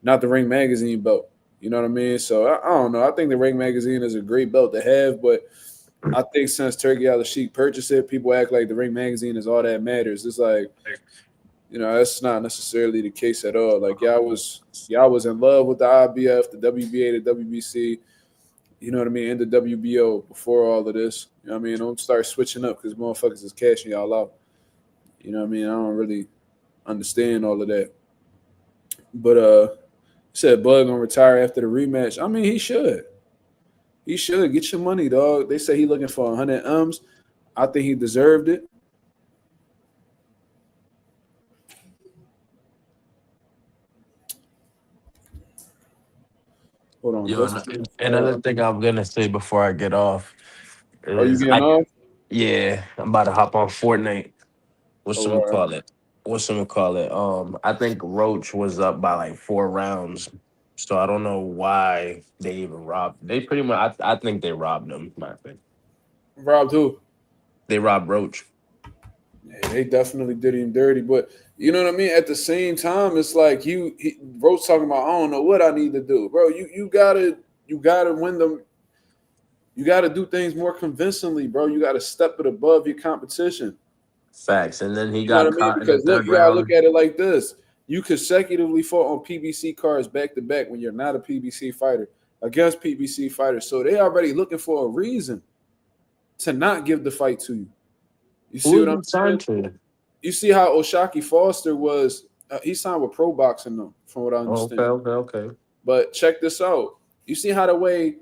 not the Ring Magazine belt. You know what I mean? So I don't know. I think the Ring Magazine is a great belt to have, but I think since Turkey Al-Sheikh purchased it, people act like the Ring Magazine is all that matters. It's like, you know, that's not necessarily the case at all. Like y'all was in love with the IBF, the WBA, the WBC, you know what I mean, and the WBO before all of this. You know what I mean? Don't start switching up because motherfuckers is cashing y'all out. You know what I mean? I don't really understand all of that. But said Bud gonna retire after the rematch. I mean, he should. He should get your money, dog. They say he looking for 100 M's. I think he deserved it. Hold on. Yo, another thing I'm gonna say before I get off is, are you getting off? Yeah, I'm about to hop on Fortnite. What's some call it? I think Roach was up by like 4 rounds. So I don't know why they even robbed. They pretty much, I think they robbed him. My opinion. Robbed who? They robbed Roach. Yeah, they definitely did him dirty, but you know what I mean? At the same time, it's like Roach talking about, I don't know what I need to do. Bro, you gotta win them. You gotta do things more convincingly, bro. You gotta step it above your competition. Facts. And then he got caught in the because look, third you gotta round. look at it like this. You consecutively fought on PBC cards back to back when you're not a PBC fighter against PBC fighters. So they already looking for a reason to not give the fight to you. You see what I'm saying? You see how Oshaki Foster was, he signed with Pro Boxing though, from what I understand. Okay. But check this out. You see how the way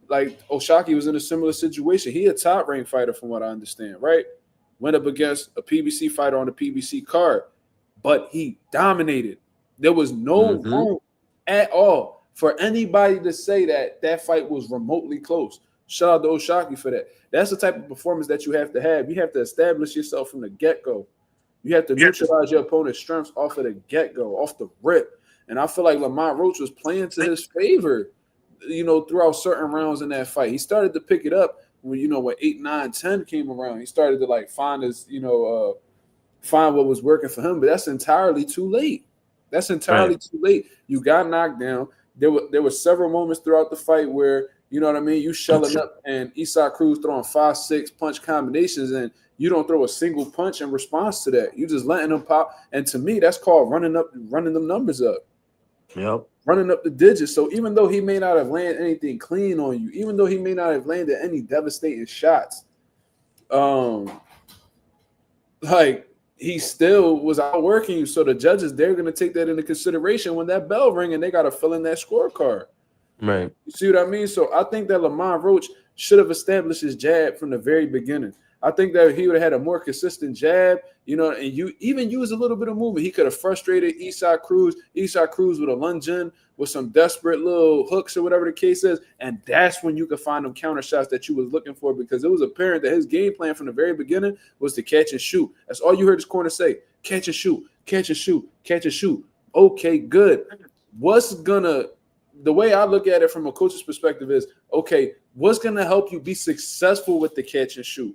like Oshaki was in a similar situation. He a top ranked fighter from what I understand, right? Went up against a PBC fighter on the PBC card, but he dominated. There was no room at all for anybody to say that that fight was remotely close. Shout out to Oshaki for that. That's the type of performance that you have to have. You have to establish yourself from the get-go. You have to neutralize your opponent's strengths off of the get-go, off the rip. And I feel like Lamont Roach was playing to his favor, you know, throughout certain rounds in that fight. He started to pick it up when, you know, when 8, 9, 10 came around. He started to like find his, you know, find what was working for him. But that's entirely too late. That's entirely too late. You got knocked down. There were several moments throughout the fight where, you know what I mean, you shelling up and Isaac Cruz throwing 5, 6 punch combinations and you don't throw a single punch in response to that. You just letting them pop. And to me, that's called running them numbers up. Yep. Running up the digits. So even though he may not have landed anything clean on you, even though he may not have landed any devastating shots, like he still was outworking you. So the judges, they're going to take that into consideration when that bell ring and they got to fill in that scorecard. Right. You see what I mean? So I think that Lamont Roach should have established his jab from the very beginning. I think that he would have had a more consistent jab, you know, and you even use a little bit of movement. He could have frustrated Isaac Cruz. Isaac Cruz would have lunged in with some desperate little hooks or whatever the case is, and that's when you could find them counter shots that you was looking for, because it was apparent that his game plan from the very beginning was to catch and shoot. That's all you heard his corner say: catch and shoot, catch and shoot, catch and shoot. Okay, good. The way I look at it from a coach's perspective is, okay, what's gonna help you be successful with the catch and shoot?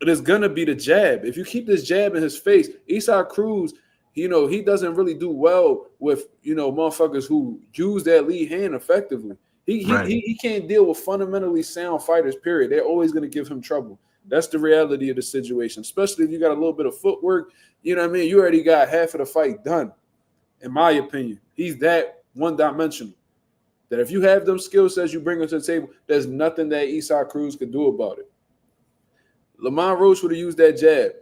It is gonna be the jab. If you keep this jab in his face, Isaac Cruz, you know, he doesn't really do well with, you know, motherfuckers who use that lead hand effectively. He can't deal with fundamentally sound fighters, period. They're always gonna give him trouble. That's the reality of the situation, especially if you got a little bit of footwork. You know what I mean? You already got half of the fight done, in my opinion. He's that one-dimensional. That if you have them skill sets, you bring them to the table, there's nothing that Isaac Cruz could do about it. Lamont Roach would have used that jab.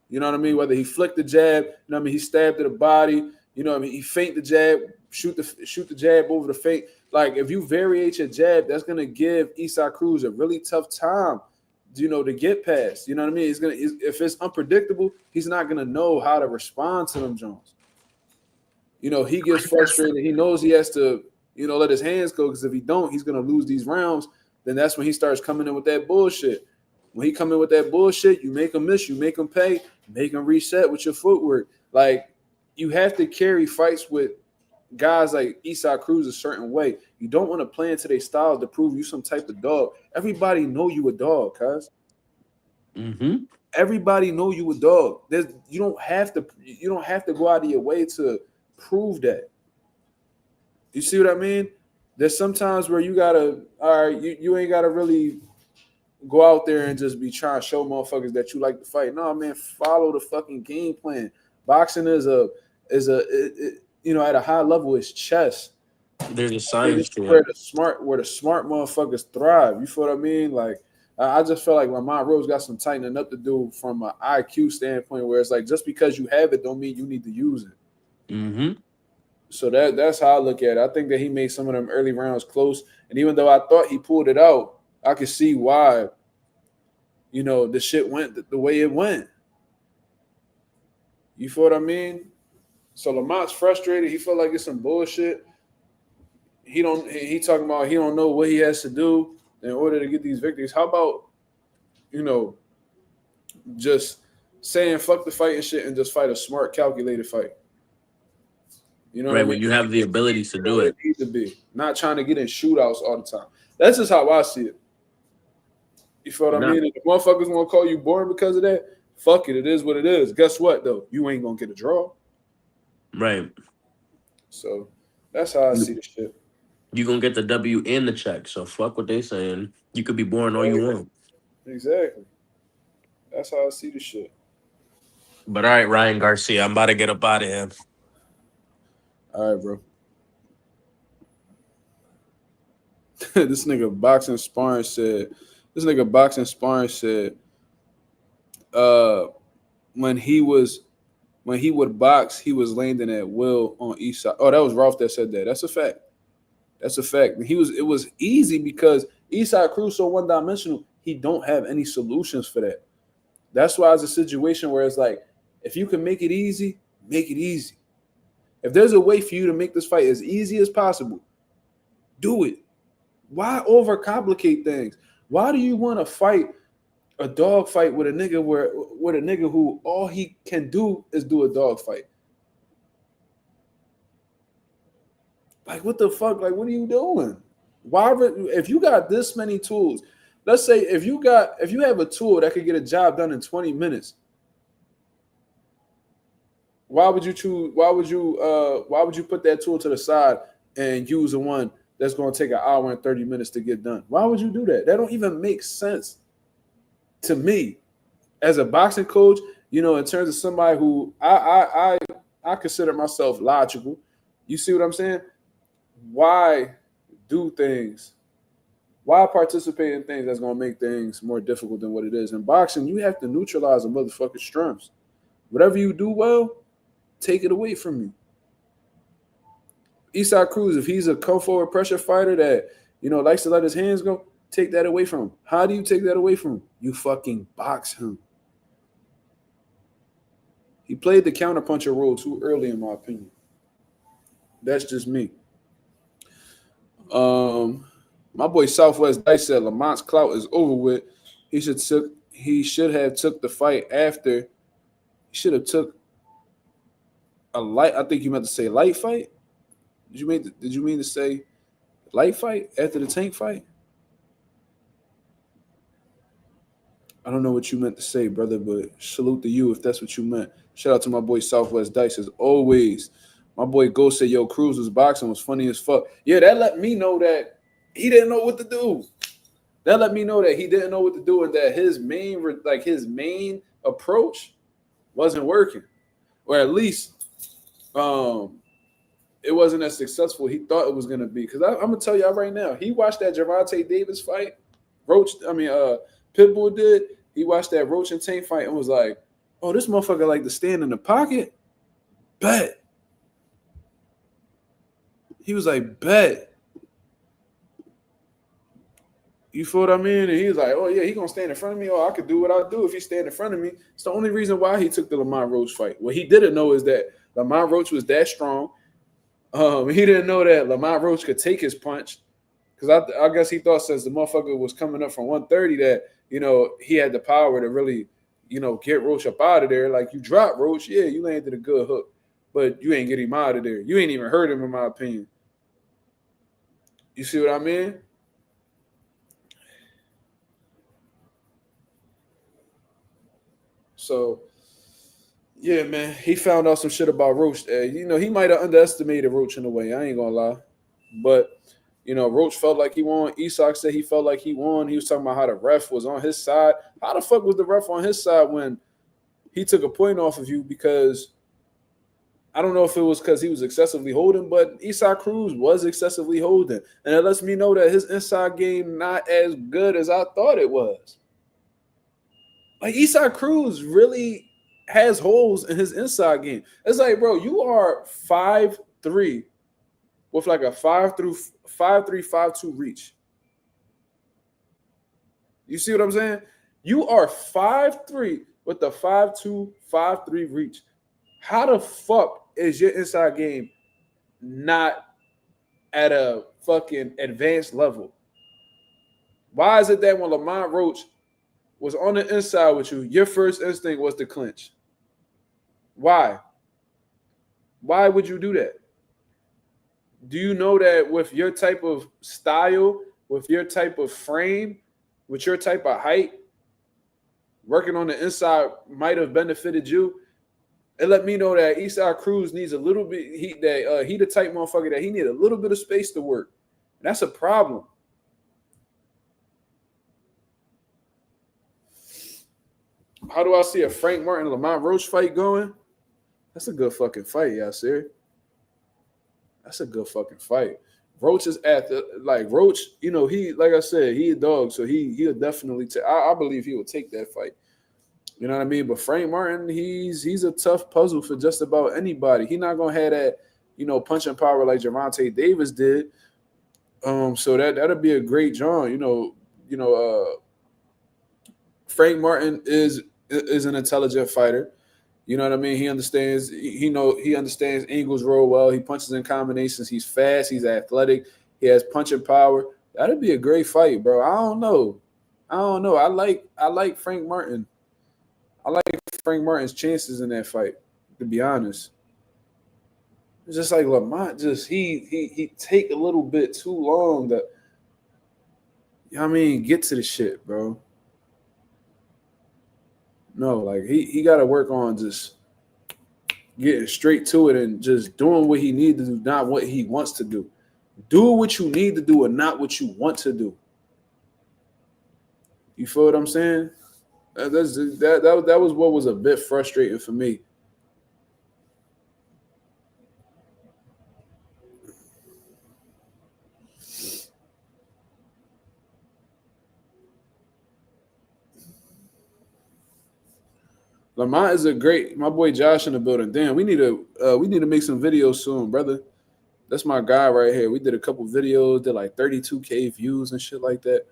You know what I mean? Whether he flicked the jab, you know what I mean, he stabbed to the body, you know what I mean, he feint the jab, shoot the jab over the feint. Like, if you variate your jab, that's gonna give Isaac Cruz a really tough time, you know, to get past. You know what I mean? If it's unpredictable, he's not gonna know how to respond to them Jones. You know, he gets frustrated. He knows he has to, you know, let his hands go, because if he don't, he's gonna lose these rounds. Then that's when he starts coming in with that bullshit. When he come in with that bullshit, you make him miss, you make him pay, make him reset with your footwork. Like, you have to carry fights with guys like Isaac Cruz a certain way. You don't want to play into their styles to prove you some type of dog. Everybody know you a dog, cuz. Everybody know you a dog. You don't have to go out of your way to prove that. You see what I mean? There's sometimes where you gotta, all right, you ain't gotta really go out there and just be trying to show motherfuckers that you like to fight. No, man, follow the fucking game plan. Boxing is you know, at a high level, it's chess. There's a science to where it. the smart motherfuckers thrive. You feel what I mean? Like, I just feel like Lamont Roach got some tightening up to do from an IQ standpoint, where it's like, just because you have it don't mean you need to use it. So that's how I look at it. I think that he made some of them early rounds close, and even though I thought he pulled it out, I could see why, you know, the shit went the way it went. You feel what I mean? So Lamont's frustrated. He felt like it's some bullshit. He talking about he don't know what he has to do in order to get these victories. How about, you know, just saying fuck the fight and shit and just fight a smart, calculated fight? You know, right, when you have the ability to do it. Need to be not trying to get in shootouts all the time. That's just how I see it. You feel what I mean? If the motherfuckers want to call you boring because of that, fuck it. It is what it is. Guess what, though? You ain't going to get a draw. Right. So that's how I see the shit. You're going to get the W and the check. So fuck what they saying. You could be boring all you want. Exactly. That's how I see the shit. But all right, Ryan Garcia, I'm about to get up out of here. All right, bro. This nigga boxing sparring said, when he would box, he was landing at will on east side. Oh, that was Ralph that said that. That's a fact. That's a fact. It was easy because Eastside Cruz so one-dimensional. He don't have any solutions for that. That's why it's a situation where it's like, if you can make it easy, make it easy. If there's a way for you to make this fight as easy as possible, do it. Why overcomplicate things? Why do you want to fight a dog fight with a nigga who all he can do is do a dog fight? Like, what the fuck? Like, what are you doing? Why, if you got this many tools, let's say if you have a tool that could get a job done in 20 minutes, why would you put that tool to the side and use the one that's going to take an hour and 30 minutes to get done? Why would you do that? That don't even make sense to me. As a boxing coach, in terms of somebody who I consider myself logical. You see what I'm saying? Why do things? Why participate in things that's going to make things more difficult than what it is? In boxing, you have to neutralize a motherfucker's strengths. Whatever you do well, take it away from you. Eastside Cruz, if he's a come forward pressure fighter that, likes to let his hands go, take that away from him. How do you take that away from him? You fucking box him. He played the counterpuncher role too early, in my opinion. That's just me. My boy Southwest Dice said Lamont's clout is over with. He should have took the fight after. He should have took a light. I think you meant to say light fight. Did you mean to say light fight after the Tank fight? I don't know what you meant to say, brother, but salute to you if that's what you meant. Shout out to my boy Southwest Dice as always. My boy Ghost said, yo, Cruz's boxing was funny as fuck. Yeah, that let me know that he didn't know what to do. That let me know that he didn't know what to do and that his main approach wasn't working. Or at least it wasn't as successful he thought it was going to be. Because I'm going to tell y'all right now, he watched that Gervonta Davis fight. Pitbull did. He watched that Roach and Tank fight and was like, oh, this motherfucker like to stand in the pocket? Bet. He was like, bet. You feel what I mean? And he was like, oh, yeah, he going to stand in front of me. Oh, I could do what I do if he stand in front of me. It's the only reason why he took the Lamont Roach fight. What he didn't know is that Lamont Roach was that strong. He didn't know that Lamont Roach could take his punch. Because I guess he thought since the motherfucker was coming up from 130 that, he had the power to really, get Roach up out of there. Like, you drop Roach, yeah, you landed a good hook. But you ain't get him out of there. You ain't even hurt him, in my opinion. You see what I mean? So, yeah, man, he found out some shit about Roach. He might have underestimated Roach in a way. I ain't gonna lie. But, Roach felt like he won. Isak said he felt like he won. He was talking about how the ref was on his side. How the fuck was the ref on his side when he took a point off of you? Because I don't know if it was because he was excessively holding, but Eastside Cruz was excessively holding. And it lets me know that his inside game not as good as I thought it was. Like, Eastside Cruz really has holes in his inside game. It's like, bro, you are 5'3" with like a 5'3", 5'2" reach. You see what I'm saying? You are 5'3" with the 5'2", 5'3" reach. How the fuck is your inside game not at a fucking advanced level? Why is it that when Lamont Roach was on the inside with you, your first instinct was to clinch? Why? Why would you do that? Do you know that with your type of style, with your type of frame, with your type of height, working on the inside might have benefited you? It let me know that Eastside Cruz needs a little bit. He the type motherfucker that he need a little bit of space to work. And that's a problem. How do I see a Frank Martin Lamont Roach fight going? That's a good fucking fight, y'all serious? That's a good fucking fight. Roach is Roach, he, like I said, he a dog, so he'll definitely I believe he will take that fight. You know what I mean? But Frank Martin, he's a tough puzzle for just about anybody. He's not gonna have that, punching power like Gervonta Davis did. So that'll be a great John. Frank Martin is an intelligent fighter. You know what I mean? He understands. He understands Ingles real well. He punches in combinations. He's fast. He's athletic. He has punching power. That'd be a great fight, bro. I don't know. I like Frank Martin. I like Frank Martin's chances in that fight. To be honest, it's just like Lamont. Just he take a little bit too long to. Get to the shit, bro. No, like he got to work on just getting straight to it and just doing what he needs to do, not what he wants to do. Do what you need to do and not what you want to do. You feel what I'm saying? That was what was a bit frustrating for me. Lamont is my boy Josh in the building. Damn, we need to make some videos soon, brother. That's my guy right here. We did a couple videos, did like 32K views and shit like that.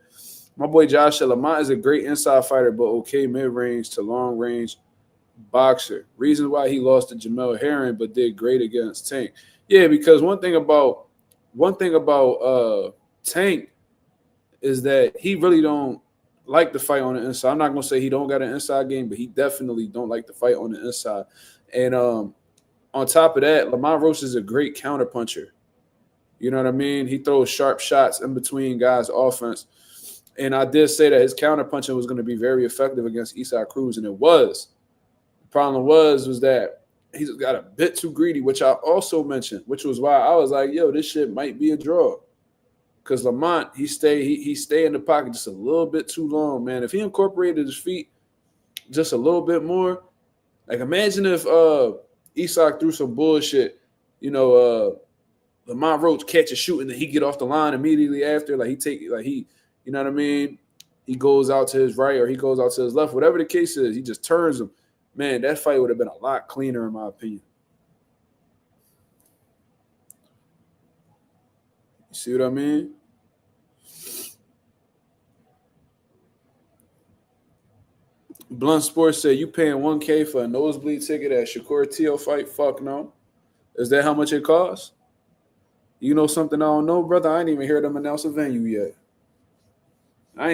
My boy Josh said Lamont is a great inside fighter, but okay mid-range to long-range boxer. Reason why he lost to Jamel Herring, but did great against Tank. Yeah, because one thing about Tank is that he really don't like to fight on the inside. I'm not gonna say he don't got an inside game, but he definitely don't like to fight on the inside. And on top of that, Lamont Roach is a great counter puncher. You know what I mean? He throws sharp shots in between guys' offense. And I did say that his counter punching was going to be very effective against Erislandy Cruz, and it was. The problem was that he got a bit too greedy, which I also mentioned, which was why I was like, yo, this shit might be a draw. Because Lamont, he stay in the pocket just a little bit too long, man. If he incorporated his feet just a little bit more, like imagine if Erislandy threw some bullshit, Lamont Roach catch a shoot and then he get off the line immediately after, you know what I mean? He goes out to his right or he goes out to his left, whatever the case is, he just turns him. Man, that fight would have been a lot cleaner in my opinion. You see what I mean? Blunt Sports said, you paying $1K for a nosebleed ticket at Shakur Teal fight? Fuck no. Is that how much it costs? You know something I don't know, brother? I ain't even heard them announce a venue yet. I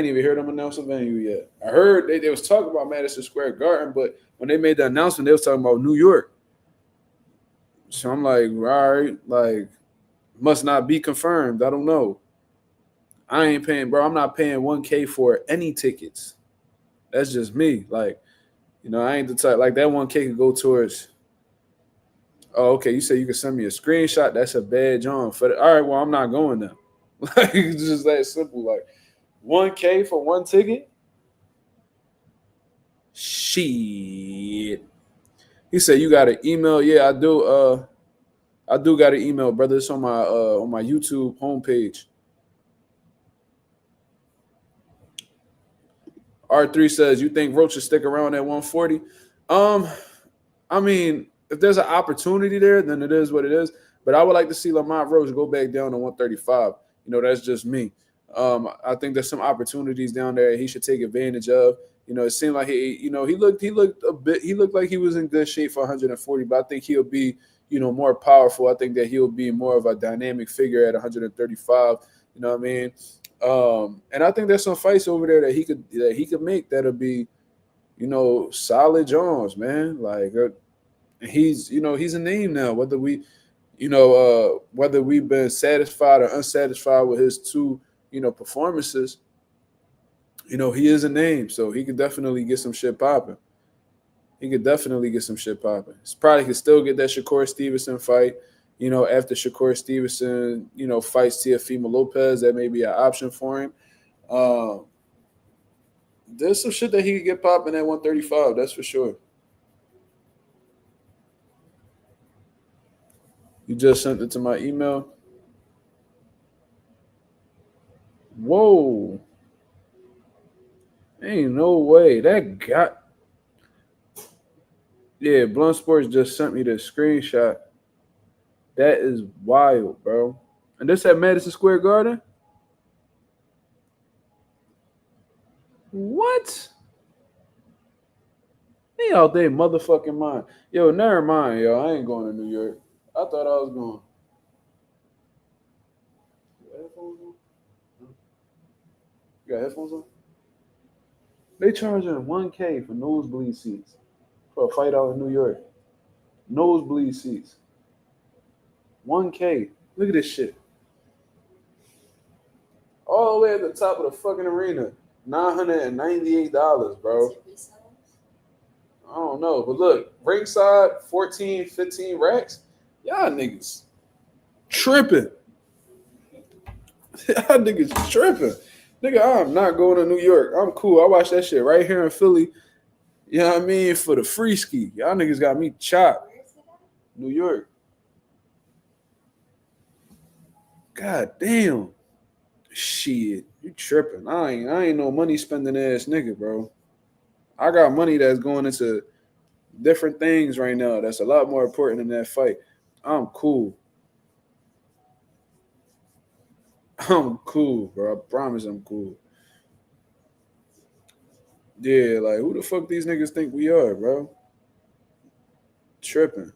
heard they was talking about Madison Square Garden, but when they made the announcement, they was talking about New York. So I'm like, all right, like, must not be confirmed. I don't know. I ain't paying, bro. I'm not paying $1K for any tickets. That's just me. Like, I ain't the type. Like, that $1K could go towards. Oh, okay. You say you can send me a screenshot. That's a bad John. All right, well, I'm not going now. Like, it's just that simple. Like, $1K for one ticket? Shit. He said you got an email. Yeah, I do. I do got an email, brother. It's on my YouTube homepage. R3 says, you think Roach should stick around at 140? I mean, if there's an opportunity there, then it is what it is. But I would like to see Lamont Roach go back down to 135. That's just me. I think there's some opportunities down there he should take advantage of. It seemed like he looked like he was in good shape for 140, but I think he'll be, more powerful. I think that he'll be more of a dynamic figure at 135. You know what I mean? And I think there's some fights over there that he could make that'll be, solid Jones, man. Like he's a name now. Whether we've been satisfied or unsatisfied with his two, performances, he is a name, so he could definitely get some shit popping. He probably could still get that Shakur Stevenson fight. After Shakur Stevenson, fights Teofimo Lopez, that may be an option for him. There's some shit that he could get popping at 135, that's for sure. You just sent it to my email. Whoa. Ain't no way. Yeah, Blunt Sports just sent me the screenshot. That is wild, bro. And this at Madison Square Garden? What? They out there motherfucking mind. Yo, never mind, yo. I ain't going to New York. I thought I was going. You got headphones on? They charging $1K for nosebleed seats for a fight out in New York. Nosebleed seats. $1K. Look at this shit. All the way at the top of the fucking arena. $998, bro. I don't know. But look, ringside, 14, 15 racks. Y'all niggas tripping. Y'all niggas tripping. Nigga, I'm not going to New York. I'm cool. I watch that shit right here in Philly. You know what I mean? For the free ski. Y'all niggas got me chopped. New York. God damn. Shit. You tripping. I ain't no money spending ass nigga, bro. I got money that's going into different things right now that's a lot more important than that fight. I'm cool. I'm cool, bro. I promise I'm cool. Yeah, like, who the fuck these niggas think we are, bro? Tripping.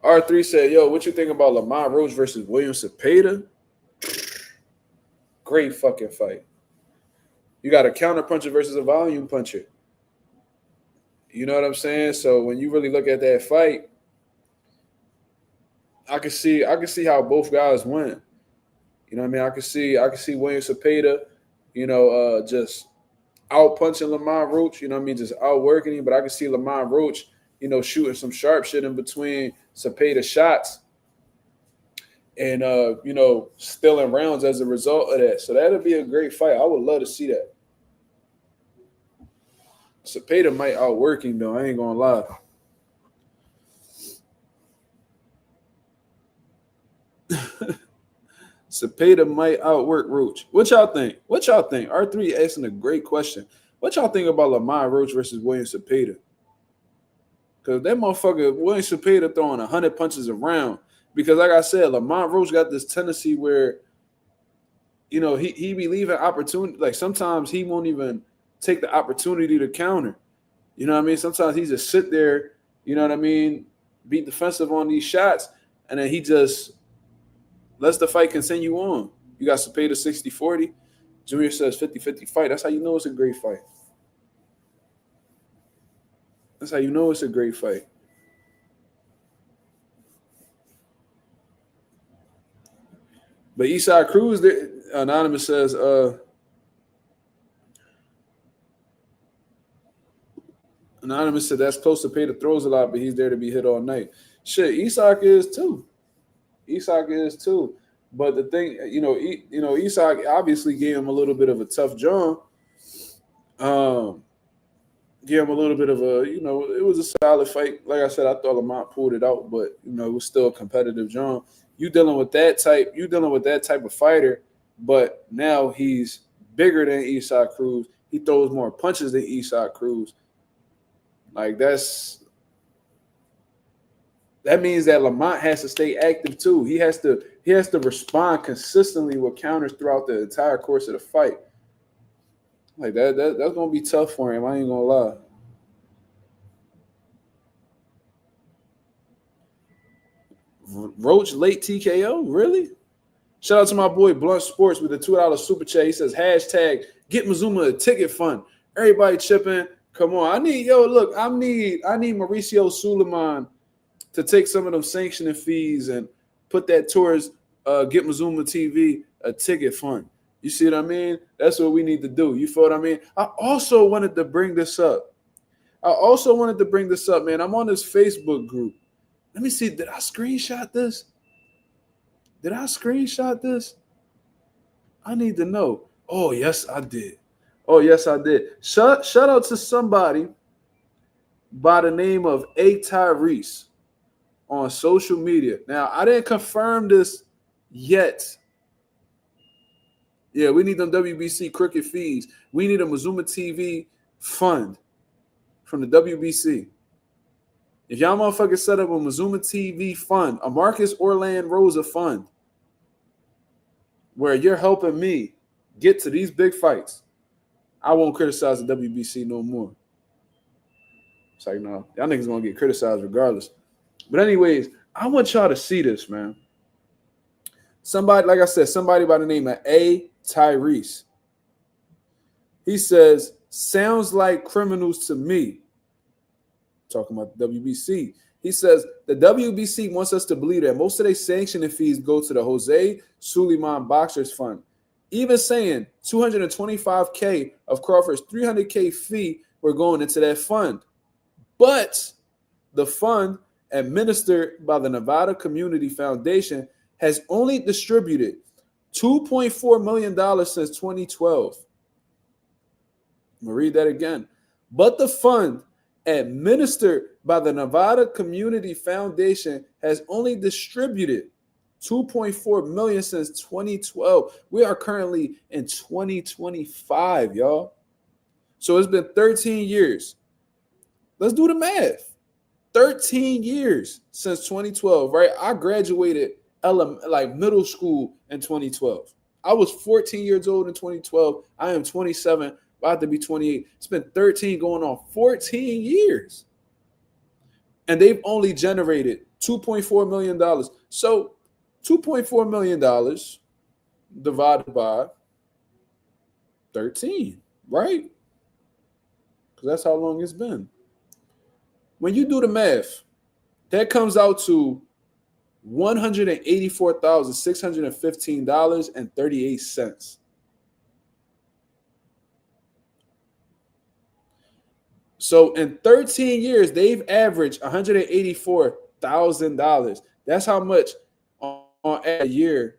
R3 said, yo, what you think about Lamont Roach versus William Cepeda? Great fucking fight. You got a counter puncher versus a volume puncher. You know what I'm saying? So when you really look at that fight, I can see how both guys win. You know what I mean? I can see William Cepeda, just out punching Lamont Roach, you know what I mean, just outworking him. But I can see Lamont Roach, shooting some sharp shit in between Cepeda's shots and stealing rounds as a result of that. So that'll be a great fight. I would love to see that. Cepeda might outwork him though. I ain't gonna lie. Cepeda might outwork Roach. What y'all think? R3 asking a great question. What y'all think about Lamont Roach versus William Cepeda? Because that motherfucker, William Cepeda throwing 100 punches a round. Because like I said, Lamont Roach got this tendency where, he be leaving opportunity. Like sometimes he won't even take the opportunity to counter. You know what I mean? Sometimes he just sit there, you know what I mean, be defensive on these shots, and then he just lets the fight continue on. You got Cepeda 60-40. Junior says 50-50 fight. That's how you know it's a great fight. That's how you know it's a great fight. But Eastside Cruz, Anonymous says, Anonymous said that's close to pay the throws a lot, but he's there to be hit all night. Shit, Isak is too. But the thing, Isak obviously gave him a little bit of a tough John. Gave him a little bit of a, it was a solid fight. Like I said, I thought Lamont pulled it out, but it was still a competitive John. You dealing with that type of fighter, but now he's bigger than Isak Cruz. He throws more punches than Isak Cruz. Like that means that Lamont has to stay active too. He has to respond consistently with counters throughout the entire course of the fight. Like that's gonna be tough for him. I ain't gonna lie. Roach late TKO? Really? Shout out to my boy Blunt Sports with the $2 super chat. He says hashtag get Mazuma a ticket fund. Everybody chipping. Come on. I need Mauricio Suleiman to take some of them sanctioning fees and put that towards Get Mazuma TV a ticket fund. You see what I mean? That's what we need to do. You feel what I mean? I also wanted to bring this up, man. I'm on this Facebook group. Let me see. Did I screenshot this? I need to know. Oh, yes, I did. Shout out to somebody by the name of A. Tyrese on social media. Now, I didn't confirm this yet. Yeah, we need them WBC cricket fees. We need a Mazuma TV fund from the WBC. If y'all motherfuckers set up a Mazuma TV fund, a Marcus Orlando Rosa fund, where you're helping me get to these big fights, I won't criticize the WBC no more. It's like, no, y'all niggas gonna get criticized regardless. But anyways, I want y'all to see this, man. Somebody, like I said, somebody by the name of A. Tyrese. He says, sounds like criminals to me. Talking about the WBC. He says, the WBC wants us to believe that most of their sanctioning fees go to the Jose Suleiman Boxers Fund. Even saying $225K of Crawford's $300K fee were going into that fund. But the fund, administered by the Nevada Community Foundation, has only distributed $2.4 million since 2012. I'm going to read that again. But the fund, administered by the Nevada Community Foundation, has only distributed $2.4 million since 2012. We are currently in 2025, y'all. So it's been 13 years. Let's do the math. 13 years since 2012, right? I graduated middle school in 2012. I was 14 years old in 2012. I am 27, about to be 28. It's been 13 going on 14 years. And they've only generated $2.4 million. So $2.4 million divided by 13, right? Because that's how long it's been. When you do the math, that comes out to $184,615.38. So in 13 years, they've averaged $184,000. That's how much on a year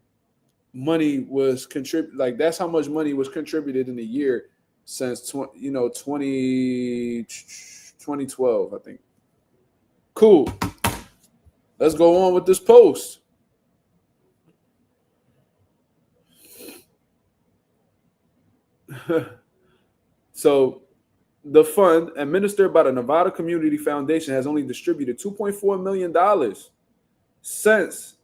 money was contributed. Like, that's how much money was contributed in a year since 2012, I think. Cool. Let's go on with this post. So the fund, administered by the Nevada Community Foundation, has only distributed $2.4 million since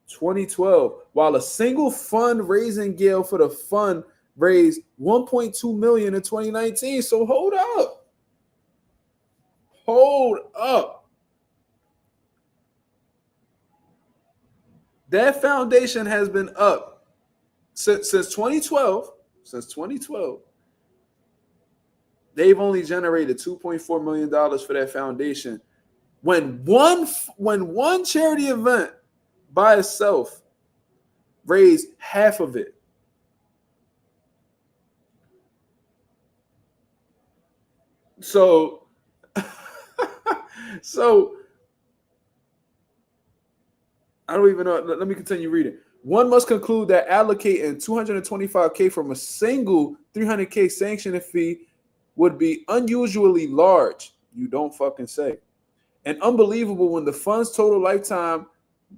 2012, while a single fundraising gale for the fund raised $1.2 million in 2019. So hold up. That foundation has been up since 2012. Since 2012, they've only generated $2.4 million for that foundation. When one charity event by itself raised half of it. So I don't even know. Let me continue reading. One must conclude that allocating $225K from a single $300K sanctioning fee would be unusually large. You don't fucking say. And unbelievable when the fund's total lifetime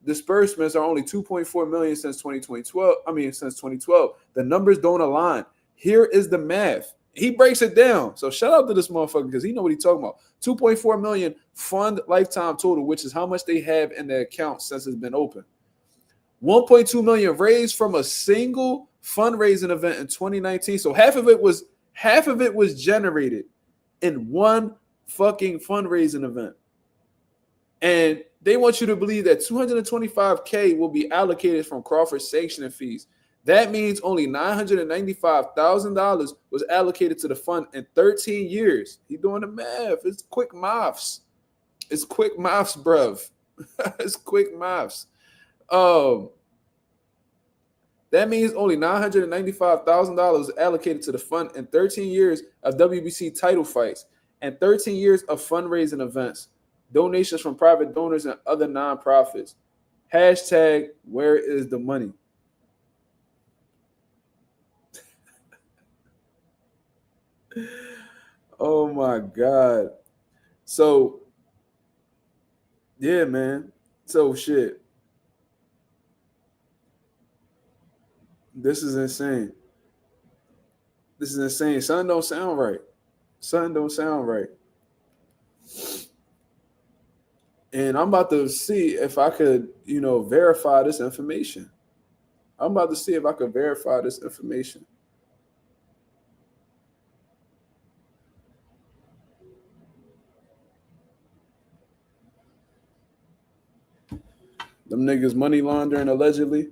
disbursements are only $2.4 million since 2012. The numbers don't align. Here is the math. He breaks it down. So shout out to this motherfucker because he know what he's talking about. 2.4 million fund lifetime total, which is how much they have in their account since it's been open. 1.2 million raised from a single fundraising event in 2019. So half of it was generated in one fucking fundraising event. And they want you to believe that $225K will be allocated from Crawford's sanctioning fees. That means only $995,000 was allocated to the fund in 13 years. He's doing the math. It's quick maths. It's quick maths, bruv. It's quick maths. That means only $995,000 was allocated to the fund in 13 years of WBC title fights and 13 years of fundraising events, donations from private donors and other nonprofits. Hashtag, where is the money? Oh my God. So, yeah, man. So shit. This is insane. Something don't sound right. And I'm about to see if I could, verify this information. I'm about to see if I could verify this information. Them niggas money laundering allegedly.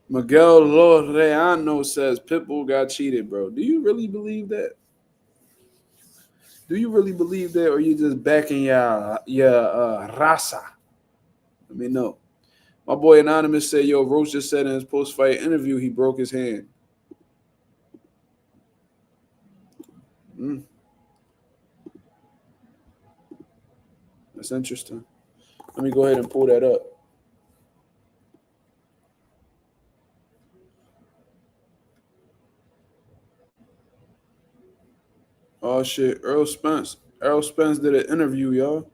Miguel Loreano says Pitbull got cheated, bro. Do you really believe that? Do you really believe that, or you just backing your raza? Let me know. My boy Anonymous said, yo, Roach just said in his post-fight interview he broke his hand. That's interesting. Let me go ahead and pull that up. Oh, shit. Errol Spence did an interview, y'all.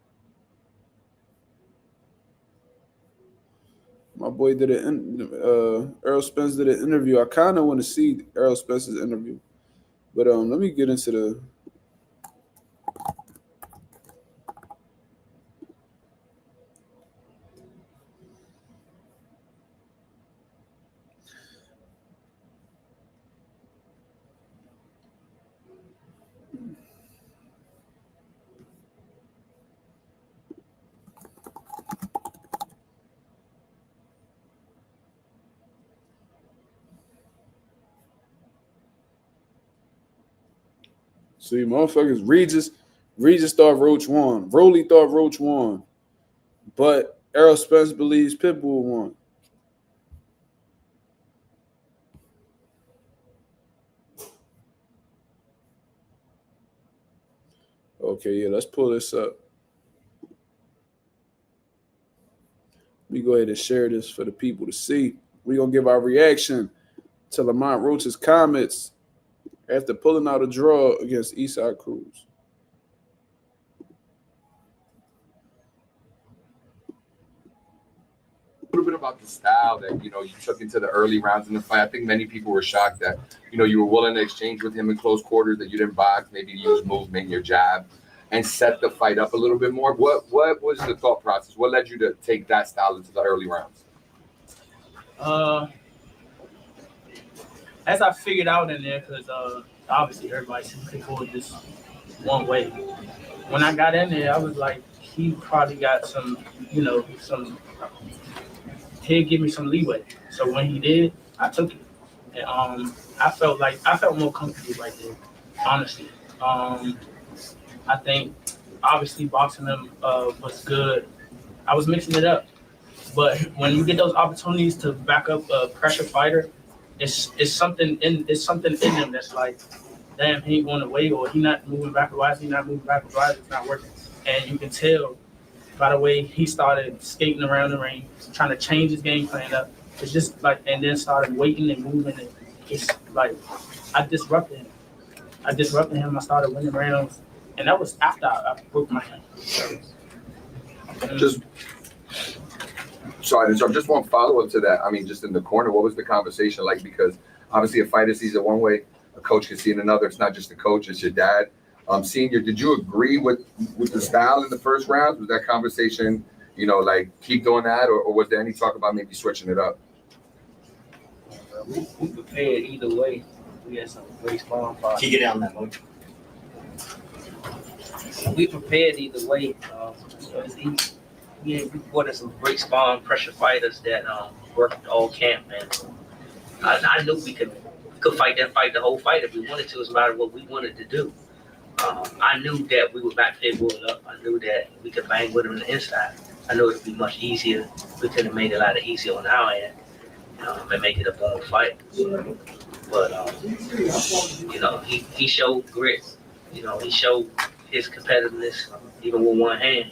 My boy did Errol Spence did an interview. I kind of want to see Errol Spence's interview. But let me get into the... See, motherfuckers, Regis thought Roach won. Rolly thought Roach won. But Errol Spence believes Pitbull won. Okay, yeah, let's pull this up. Let me go ahead and share this for the people to see. We're going to give our reaction to Lamont Roach's comments after pulling out a draw against Erislandy Cruz. A little bit about the style that, you took into the early rounds in the fight. I think many people were shocked that, you were willing to exchange with him in close quarters, that you didn't box, maybe use movement, your jab, and set the fight up a little bit more. What was the thought process? What led you to take that style into the early rounds? As I figured out in there, because obviously everybody sees Pitbull just one way. When I got in there, I was like, he probably got some, he'd give me some leeway. So when he did, I took it. And I felt more comfortable right there, honestly. I think obviously boxing him was good. I was mixing it up. But when you get those opportunities to back up a pressure fighter, it's something in him that's like, damn, he ain't going away, or he not moving backwards. Why is he not moving backwards? Why is it not working? And you can tell by the way he started skating around the ring, trying to change his game plan up. It's just like, and then started waiting and moving. And it's like, I disrupted him. I started winning rounds. And that was after I broke my hand. Just one follow-up to that. I mean, just in the corner, what was the conversation like? Because obviously a fighter sees it one way, a coach can see it another. It's not just the coach, it's your dad. Senior, did you agree with the style in the first round? Was that conversation, keep doing that? Or was there any talk about maybe switching it up? We prepared either way. We had some great sparring partners. Can you get down that mode? We prepared either way. We brought in some great sparring pressure fighters that worked all camp, and I knew we could fight that fight the whole fight if we wanted to. It's a matter of what we wanted to do. I knew that we would back Pitbull up. I knew that we could bang with him on the inside. I knew it would be much easier. We could have made it a lot easier on our end and make it a boom fight. But, he showed grit. He showed his competitiveness even with one hand.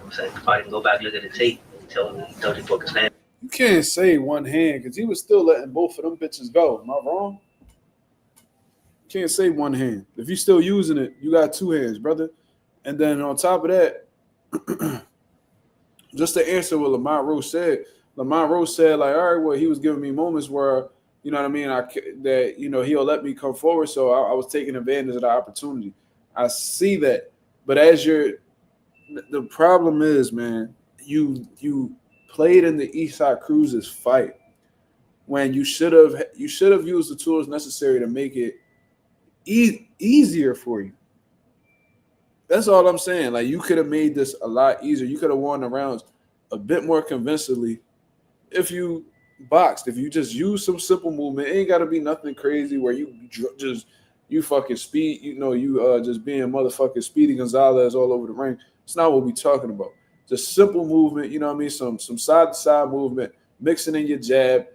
I'm saying, if I can go back and look at the tape, he told he broke his hand. You can't say one hand because he was still letting both of them bitches go. Am I wrong? You can't say one hand. If you're still using it, you got two hands, brother. And then on top of that, just to answer what Lamont Roach said, like, all right, well, he was giving me moments where, you know what I mean, he'll let me come forward. So I was taking advantage of the opportunity. I see that. But the problem is, man, you played in the Erislandy Cruz's fight when you should have used the tools necessary to make it easier for you. That's all I'm saying. Like, you could have made this a lot easier. You could have won the rounds a bit more convincingly if you boxed. If you just use some simple movement, it ain't got to be nothing crazy where you fucking speed. Just being motherfucking Speedy Gonzalez all over the ring. It's not what we talking about. Just simple movement. You know what I mean? Some side to side movement, mixing in your jab.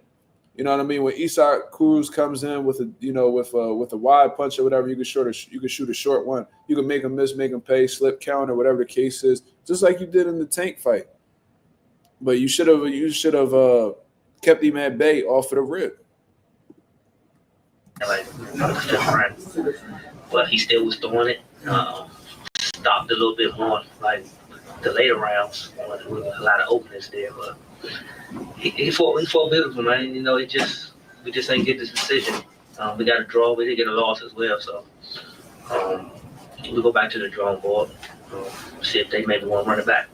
You know what I mean? When Erislandy Cruz comes in with a wide punch or whatever, you can shoot a short one. You can make him miss, make him pay, slip counter, whatever the case is, just like you did in the Tank fight. But you should have kept him at bay off of the rip. But he still was doing it. Stopped a little bit more, like the later rounds, with a lot of openings there, but. He fought beautiful, man. We just ain't get this decision. We got a draw. We did get a loss as well. So we go back to the drawing board. See if they maybe want to run it back.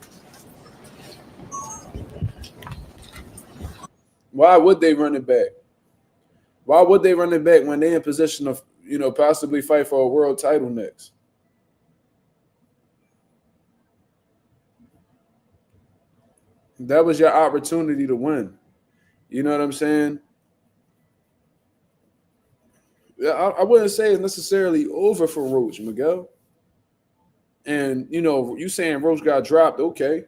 Why would they run it back? Why would they run it back when they're in position of possibly fight for a world title next? That was your opportunity to win. You know what I'm saying? I wouldn't say it's necessarily over for Roach, Miguel. And, you saying Roach got dropped, okay.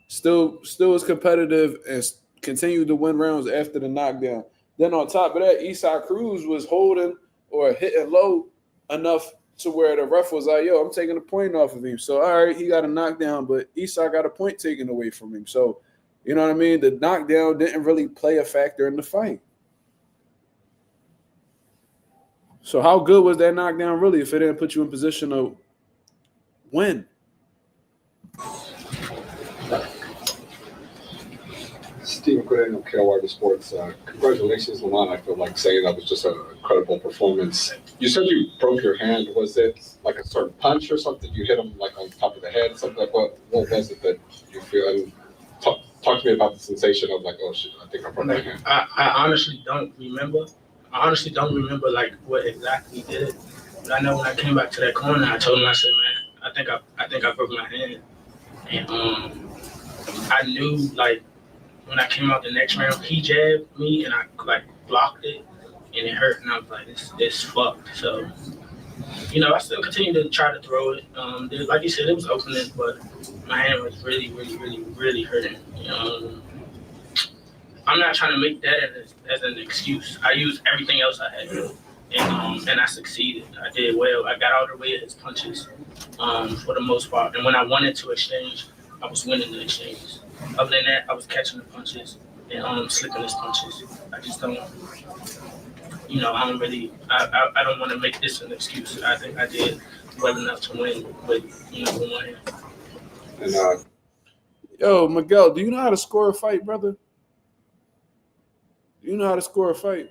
Still is competitive and continued to win rounds after the knockdown. Then on top of that, Erislandy Cruz was holding or hitting low enough to where the ref was like, yo, I'm taking a point off of him. So, all right, he got a knockdown, but Erislandy got a point taken away from him. So, you know what I mean? The knockdown didn't really play a factor in the fight. So how good was that knockdown really if it didn't put you in position to win? Stephen Fulton, KLR Sports. Congratulations, Lamont. I feel like saying that was just an incredible performance. You said you broke your hand. Was it like a certain punch or something? You hit him like on top of the head, something like what was it that you feel? And talk to me about the sensation of like, oh shit, I think I broke my hand. I honestly don't remember. Like what exactly did it. But I know when I came back to that corner, I told him, I said, man, I think I broke my hand. And I knew like when I came out the next round, he jabbed me and I like blocked it and it hurt and I was like, it's fucked. So, I still continued to try to throw it. Like you said, it was opening, but my hand was really, really, really, really hurting. I'm not trying to make that as an excuse. I used everything else I had, and I succeeded. I did well. I got out of the way of his punches for the most part. And when I wanted to exchange, I was winning the exchanges. Other than that, I was catching the punches and slipping his punches. I just don't, I don't really, I don't want to make this an excuse. I think I did well enough to win with one hand. And yo, Miguel, do you know how to score a fight, brother? Do you know how to score a fight?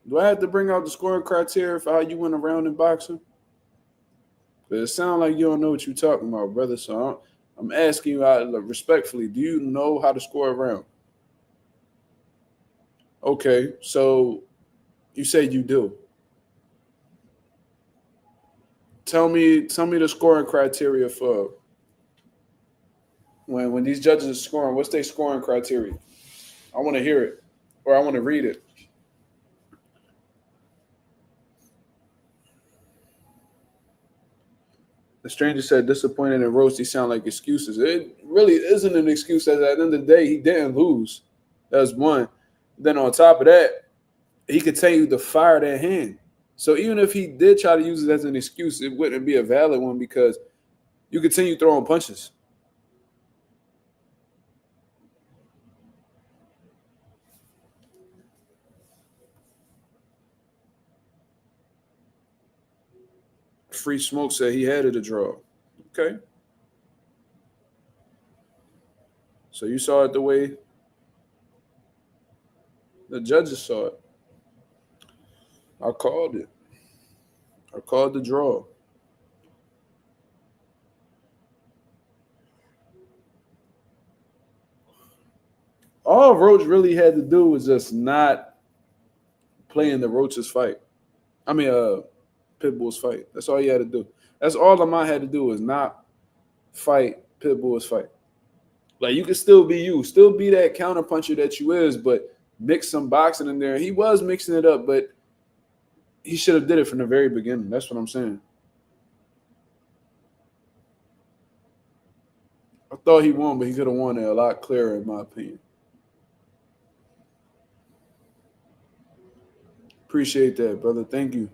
Do I have to bring out the scoring criteria for how you win a round in boxing? But it sounds like you don't know what you're talking about, brother. So I'm asking you respectfully, do you know how to score a round? Okay, so you say you do. Tell me the scoring criteria for when these judges are scoring. What's their scoring criteria? I want to hear it, or I want to read it. The stranger said disappointed in Roach. These sound like excuses. It really isn't an excuse. At the end of the day, he didn't lose. That's one. Then on top of that, he continued to fire that hand. So even if he did try to use it as an excuse, it wouldn't be a valid one because you continue throwing punches. Free Smoke said he had it a draw. Okay. So you saw it the way the judges saw it. I called it. I called the draw. All Roach really had to do was just not play in the Roach's fight. I mean, Pitbull's fight. That's all he had to do. That's all Lamont had to do was not fight Pitbull's fight. Like, you can still be you. Still be that counter puncher that you is, but mix some boxing in there. He was mixing it up, but he should have did it from the very beginning. That's what I'm saying. I thought he won, but he could have won it a lot clearer, in my opinion. Appreciate that, brother. Thank you.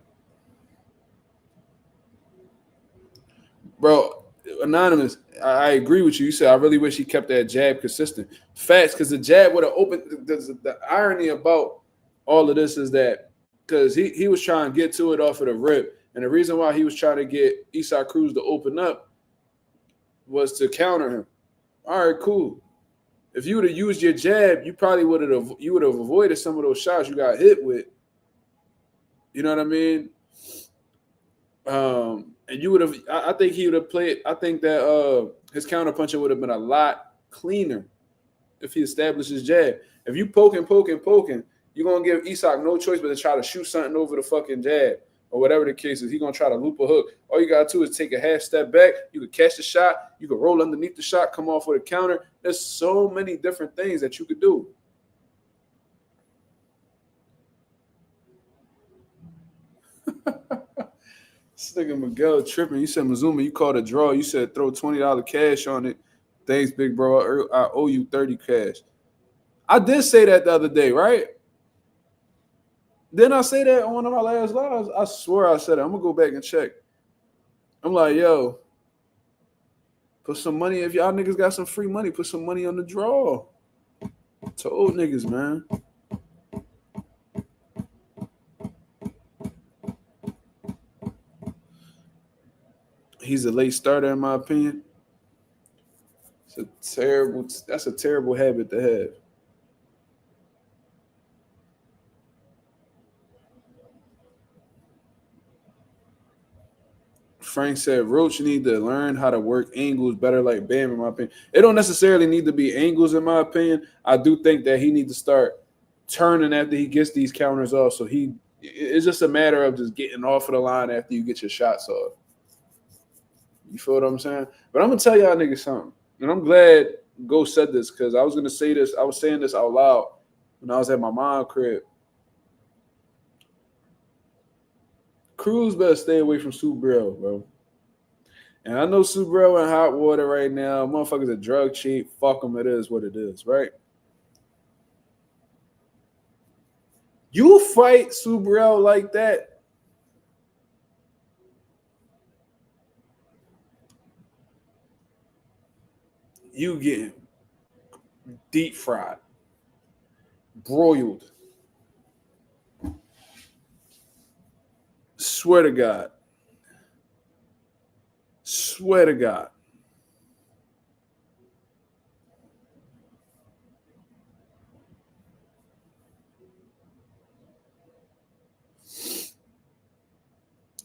Bro, Anonymous, I agree with you. You said, I really wish he kept that jab consistent. Facts, because the jab would have opened. The irony about all of this is that because he was trying to get to it off of the rip, and the reason why he was trying to get Erislandy Cruz to open up was to counter him. All right, cool. If you would have used your jab, you probably would have avoided some of those shots you got hit with. You know what I mean? And you would have, I think he would have played, I think that his counterpuncher would have been a lot cleaner if he established his jab. If you poking, you're going to give Erislandy no choice but to try to shoot something over the fucking jab or whatever the case is. He's going to try to loop a hook. All you got to do is take a half step back. You could catch the shot. You could roll underneath the shot, come off with a counter. There's so many different things that you could do. This nigga Miguel tripping. You said, Mazuma, you called a draw. You said throw $20 cash on it. Thanks, big bro. I owe you 30 cash. I did say that the other day, right? Didn't I say that on one of my last lives? I swear I said it. I'm going to go back and check. I'm like, yo, put some money. If y'all niggas got some free money, put some money on the draw. Told niggas, man. He's a late starter, in my opinion. That's a terrible habit to have. Frank said Roach need to learn how to work angles better like Bam, in my opinion. It don't necessarily need to be angles, in my opinion. I do think that he needs to start turning after he gets these counters off. So it's just a matter of just getting off of the line after you get your shots off. You feel what I'm saying? But I'm going to tell y'all niggas something. And I'm glad Go said this because I was going to say this. I was saying this out loud when I was at my mom's crib. Cruz better stay away from Subriel, bro. And I know Subriel in hot water right now. Motherfuckers are drug cheap. Fuck them. It is what it is, right? You fight Subriel like that, you getting deep fried, broiled. Swear to God. Swear to God.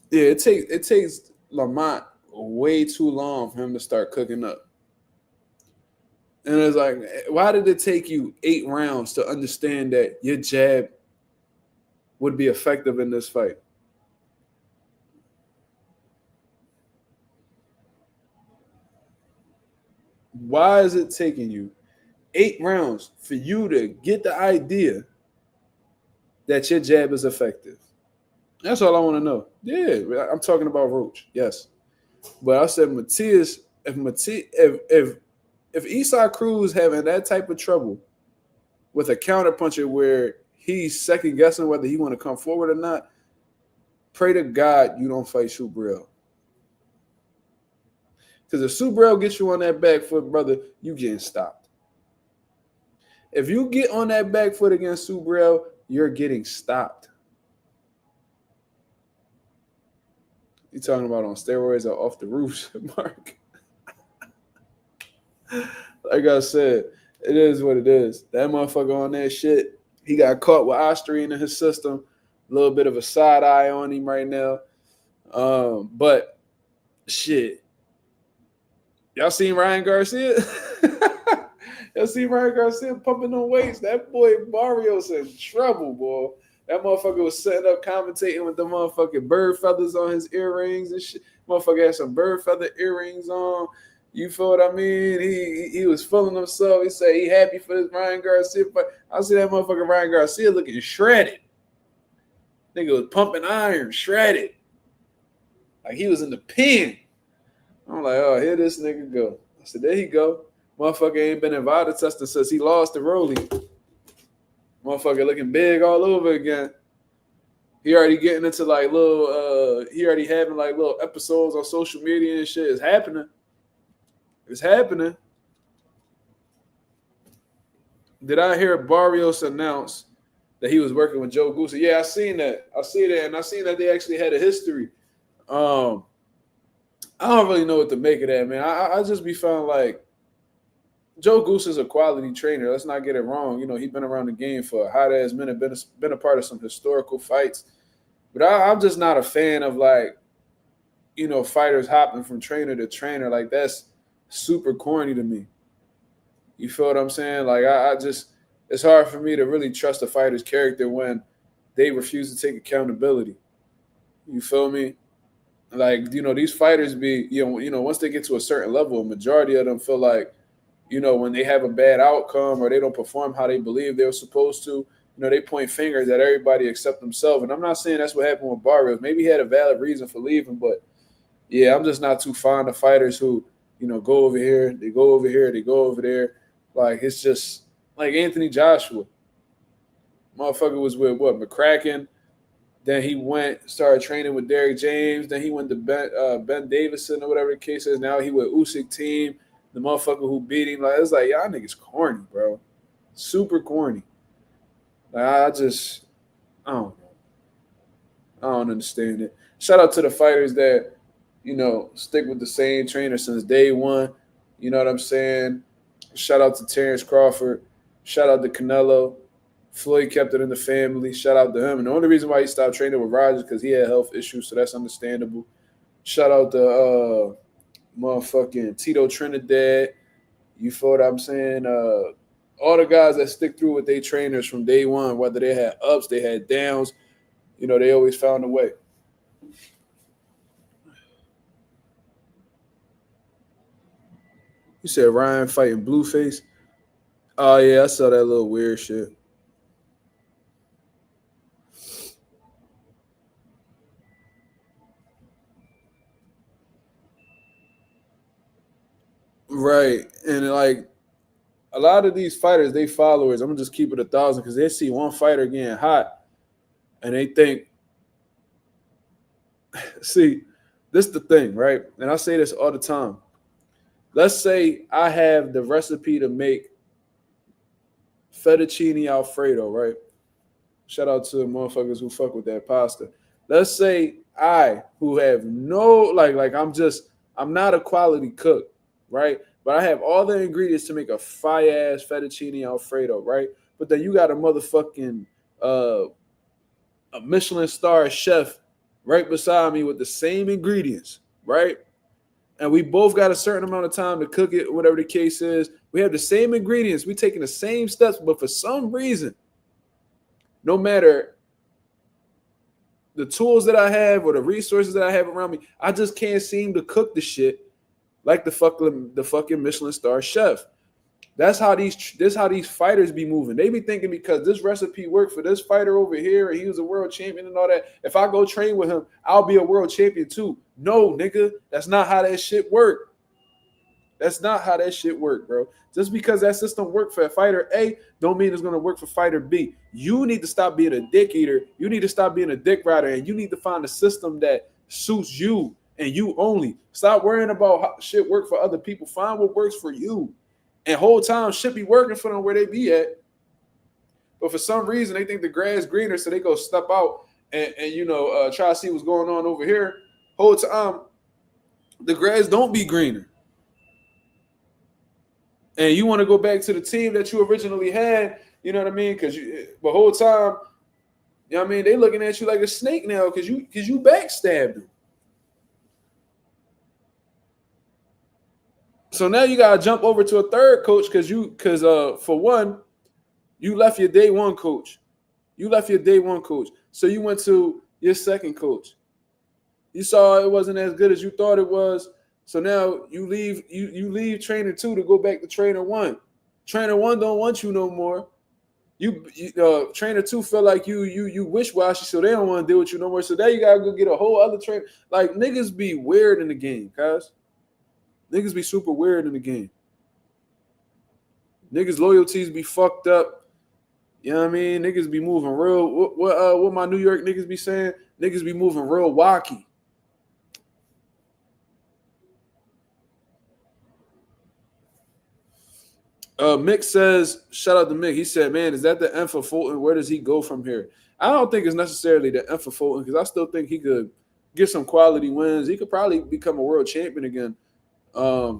Yeah, it takes Lamont way too long for him to start cooking up. And it's like, why did it take you 8 rounds to understand that your jab would be effective in this fight? Why is it taking you 8 rounds for you to get the idea that your jab is effective? That's all I want to know. Yeah, I'm talking about Roach. Yes. But I said Matias, if Esau Cruz having that type of trouble with a counterpuncher where he's second guessing whether he want to come forward or not, pray to God you don't fight Subriel. Because if Subriel gets you on that back foot, brother, you getting stopped. If you get on that back foot against Subriel, you're getting stopped. You talking about on steroids or off the roofs, Mark? Like I said, it is what it is. That motherfucker on that shit, he got caught with Osterine in his system. A little bit of a side eye on him right now. But shit. Y'all seen Ryan Garcia? Y'all seen Ryan Garcia pumping on weights? That boy Barrios in trouble, boy. That motherfucker was setting up commentating with the motherfucking bird feathers on his earrings and shit. Motherfucker had some bird feather earrings on. You feel what I mean? He was feeling himself. He said he happy for this Ryan Garcia fight. I see that motherfucker Ryan Garcia looking shredded. Nigga was pumping iron, shredded. Like he was in the pen. I'm like, oh, here this nigga go. I said, there he go. Motherfucker ain't been in VADA testing since he lost to Rolly. Motherfucker looking big all over again. He already getting into like little, he already having like little episodes on social media and shit. It's happening. It's happening. Did I hear Barrios announce that he was working with Joe Goose? Yeah, I seen that. I see that, and I seen that they actually had a history. I don't really know what to make of that, man. I just be feeling like Joe Goose is a quality trainer. Let's not get it wrong. You know, he's been around the game for a hot ass minute, been a part of some historical fights. But I'm just not a fan of like, you know, fighters hopping from trainer to trainer. Like that's super corny to me. You feel what I'm saying? Like I just, it's hard for me to really trust a fighter's character when they refuse to take accountability. You feel me? Like, you know, these fighters be, you know, once they get to a certain level, a majority of them feel like, you know, when they have a bad outcome or they don't perform how they believe they were supposed to, you know, they point fingers at everybody except themselves. And I'm not saying that's what happened with Barrios. Maybe he had a valid reason for leaving, but yeah, I'm just not too fond of fighters who, you know, go over here, they go over here, they go over there. Like, it's just like Anthony Joshua. Motherfucker was with what, McCracken? Then he started training with Derrick James. Then he went to Ben Davison or whatever the case is. Now he with Usyk team. The motherfucker who beat him. Like, it's like, y'all niggas corny, bro. Super corny. Like, I don't know. I don't understand it. Shout out to the fighters that, you know, stick with the same trainer since day one. You know what I'm saying? Shout out to Terrence Crawford. Shout out to Canelo. Floyd kept it in the family. Shout out to him. And the only reason why he stopped training with Rogers because he had health issues, so that's understandable. Shout out to motherfucking Tito Trinidad. You feel what I'm saying? All the guys that stick through with their trainers from day one, whether they had ups, they had downs, you know, they always found a way. You said Ryan fighting Blueface? Oh, yeah, I saw that little weird shit. Right. And like a lot of these fighters, they followers, I'm gonna just keep it 1,000 because they see one fighter getting hot and they think, see, this is the thing, right? And I say this all the time. Let's say I have the recipe to make fettuccine Alfredo, right? Shout out to the motherfuckers who fuck with that pasta. Let's say I, who have no, like I'm not a quality cook, right? But I have all the ingredients to make a fire-ass fettuccine Alfredo, right? But then you got a motherfucking a Michelin star chef right beside me with the same ingredients, right? And we both got a certain amount of time to cook it, whatever the case is. We have the same ingredients. We're taking the same steps, but for some reason, no matter the tools that I have or the resources that I have around me, I just can't seem to cook the shit like the fucking Michelin star chef. That's how these fighters be moving. They be thinking because this recipe worked for this fighter over here and he was a world champion and all that, if I go train with him, I'll be a world champion too. No, nigga, that's not how that shit work. That's not how that shit work, bro. Just because that system worked for fighter A, don't mean it's gonna work for fighter B. You need to stop being a dick eater. You need to stop being a dick rider, and you need to find a system that suits you and you only. Stop worrying about how shit work for other people. Find what works for you. And whole time shit be working for them where they be at. But for some reason, they think the grass greener, so they go step out and try to see what's going on over here. Whole time, the grass don't be greener. And you want to go back to the team that you originally had, you know what I mean? Because the whole time, you know what I mean, they looking at you like a snake now because you backstabbed them. So now you gotta jump over to a third coach because for one, you left your day one coach. So you went to your second coach. You saw it wasn't as good as you thought it was. So now you leave trainer 2 to go back to trainer 1. Trainer 1 don't want you no more. You trainer 2 feel like you wish-washy, so they don't want to deal with you no more. So now you gotta go get a whole other trainer. Like niggas be weird in the game, guys. Niggas be super weird in the game. Niggas loyalties be fucked up. You know what I mean? Niggas be moving real. What my New York niggas be saying? Niggas be moving real wacky. Mick says, shout out to Mick. He said, man, is that the end for Fulton? Where does he go from here? I don't think it's necessarily the end for Fulton because I still think he could get some quality wins. He could probably become a world champion again.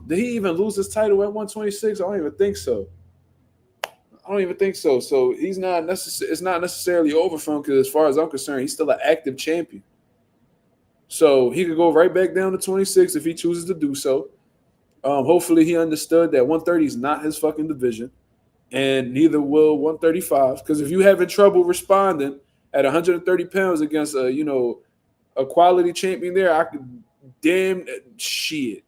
Did he even lose his title at 126? I don't even think so. So he's not necessarily. It's not necessarily over for him because, as far as I'm concerned, he's still an active champion. So he could go right back down to 26 if he chooses to do so. Hopefully, he understood that 130 is not his fucking division, and neither will 135. Because if you having trouble responding at 130 pounds against a quality champion, there, I could damn shit.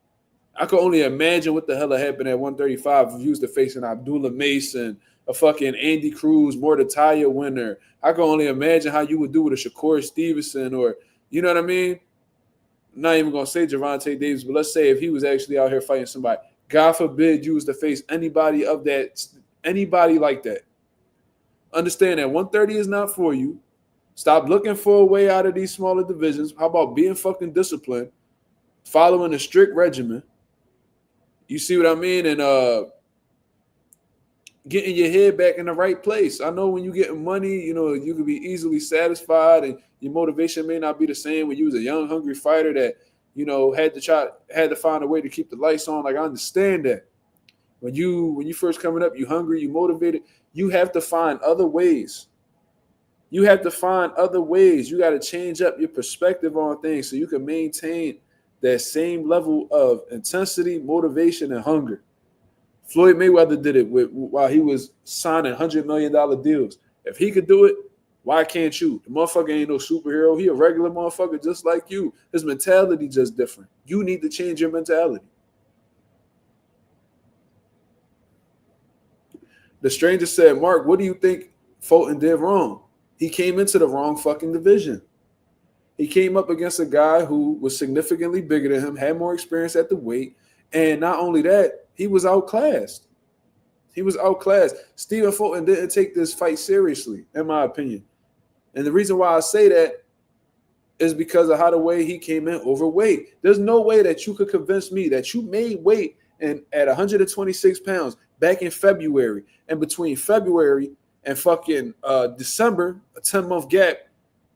I could only imagine what the hell happened at 135 if you was to face an Abdullah Mason, a fucking Andy Cruz, Mordetaya winner. I could only imagine how you would do with a Shakur Stevenson or, you know what I mean? I'm not even going to say Gervonta Davis, but let's say if he was actually out here fighting somebody. God forbid you was to face anybody like that. Understand that 130 is not for you. Stop looking for a way out of these smaller divisions. How about being fucking disciplined, following a strict regimen? You see what I mean? And getting your head back in the right place. I know when you getting money, you can be easily satisfied and your motivation may not be the same when you was a young, hungry fighter that, had to find a way to keep the lights on. Like, I understand that. When you first coming up, you hungry, you motivated, you have to find other ways. You got to change up your perspective on things so you can maintain that same level of intensity, motivation, and hunger. Floyd Mayweather did it while he was signing $100 million deals. If he could do it, why can't you? The motherfucker ain't no superhero. He a regular motherfucker just like you. His mentality just different. You need to change your mentality. The stranger said, Mark, what do you think Fulton did wrong? He came into the wrong fucking division. He came up against a guy who was significantly bigger than him, had more experience at the weight, and not only that, he was outclassed. Stephen Fulton didn't take this fight seriously, in my opinion. And the reason why I say that is because of how the way he came in overweight. There's no way that you could convince me that you made weight at 126 pounds back in February, and between February and fucking December, a 10-month gap,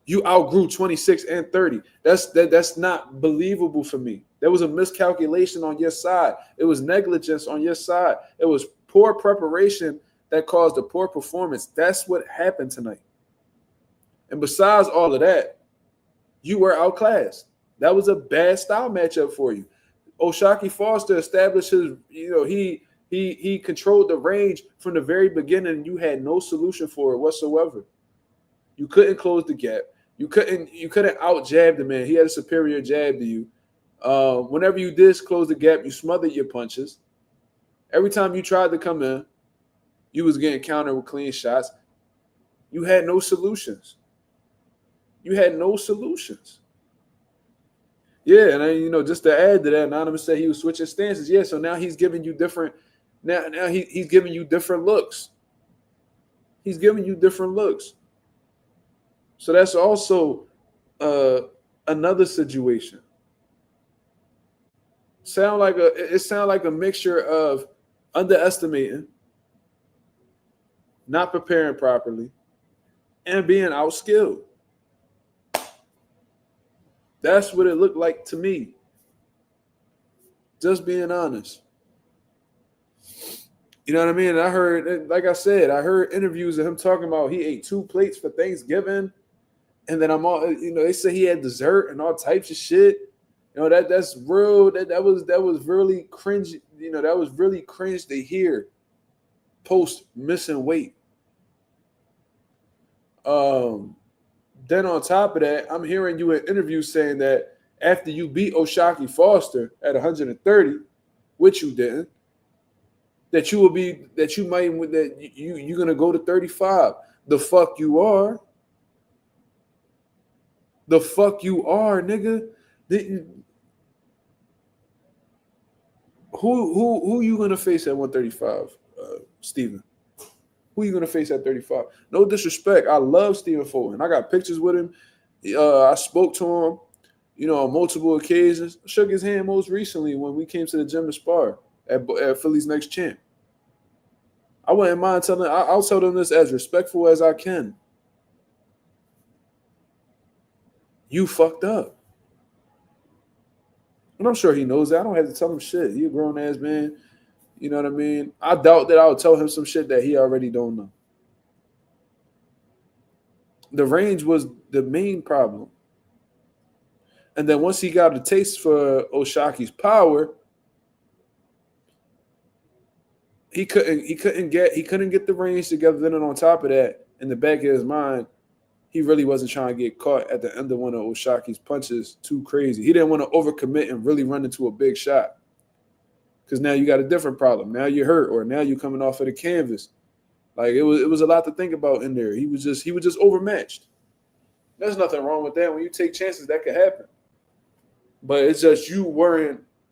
you outgrew 26 and 30. That's not believable for me. There was a miscalculation on your side. It was negligence on your side. It was poor preparation that caused a poor performance. That's what happened tonight. And besides all of that, you were outclassed. That was a bad style matchup for you. O'Shaquie Foster established his, he controlled the range from the very beginning. You had no solution for it whatsoever. You couldn't close the gap. You couldn't out jab the man. He had a superior jab to you. Whenever you did close the gap, you smothered your punches. Every time you tried to come in, you was getting countered with clean shots. You had no solutions. Yeah, and then, just to add to that, Anonymous said he was switching stances. Yeah, so now he's giving you different. Now he's giving you different looks. He's giving you different looks. So that's also another situation. It sounds like a mixture of underestimating, not preparing properly, and being outskilled. That's what it looked like to me. Just being honest. You know what I mean? I heard, like I said, I heard interviews of him talking about he ate 2 plates for Thanksgiving. And then they say he had dessert and all types of shit. That's real. That was really cringe. That was really cringe to hear post missing weight. Then on top of that, I'm hearing you in interviews saying that after you beat O'Shaquie Foster at 130, which you didn't, that you're gonna go to 35. The fuck you are. The fuck you are, nigga. Who you gonna face at 135, Stephen? Who you gonna face at 35? No disrespect. I love Stephen Fulton. I got pictures with him. I spoke to him, on multiple occasions. Shook his hand most recently when we came to the gym to spar at Philly's Next Champ. I wouldn't mind telling. I'll tell them this as respectful as I can. You fucked up. And I'm sure he knows that. I don't have to tell him shit. He a grown ass man. You know what I mean? I doubt that I would tell him some shit that he already don't know. The range was the main problem. And then once he got a taste for O'Shaquie's power, he couldn't get the range together. Then on top of that, in the back of his mind, he really wasn't trying to get caught at the end of one of O'Shaquie's punches too crazy. He didn't want to overcommit and really run into a big shot. Because now you got a different problem. Now you're hurt, or now you're coming off of the canvas. Like it was a lot to think about in there. He was just overmatched. There's nothing wrong with that. When you take chances, that could happen. But it's just you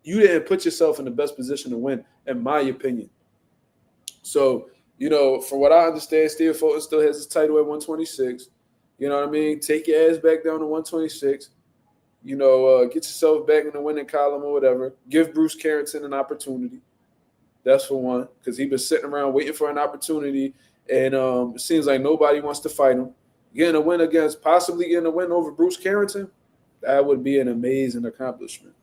didn't put yourself in the best position to win, in my opinion. So, from what I understand, Stephen Fulton still has his title at 126. You know what I mean? Take your ass back down to 126. Get yourself back in the winning column or whatever. Give Bruce Carrington an opportunity. That's for one, because he's been sitting around waiting for an opportunity, and it seems like nobody wants to fight him. Possibly getting a win over Bruce Carrington, that would be an amazing accomplishment.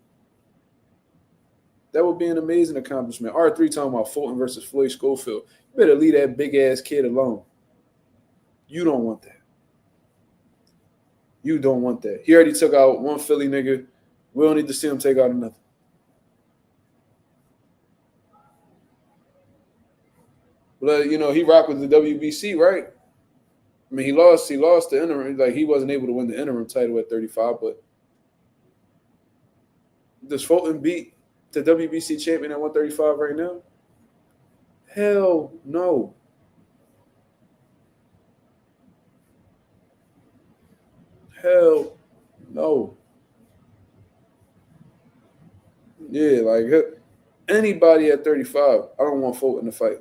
That would be an amazing accomplishment. R3 talking about Fulton versus Floyd Schofield. You better leave that big-ass kid alone. You don't want that. You don't want that. He already took out one Philly nigga. We don't need to see him take out another. But, he rocked with the WBC, right? I mean, he lost the interim. Like, he wasn't able to win the interim title at 35, but does Fulton beat the WBC champion at 135 right now? Hell no. Hell no. Yeah, like anybody at 35, I don't want Fulton to fight.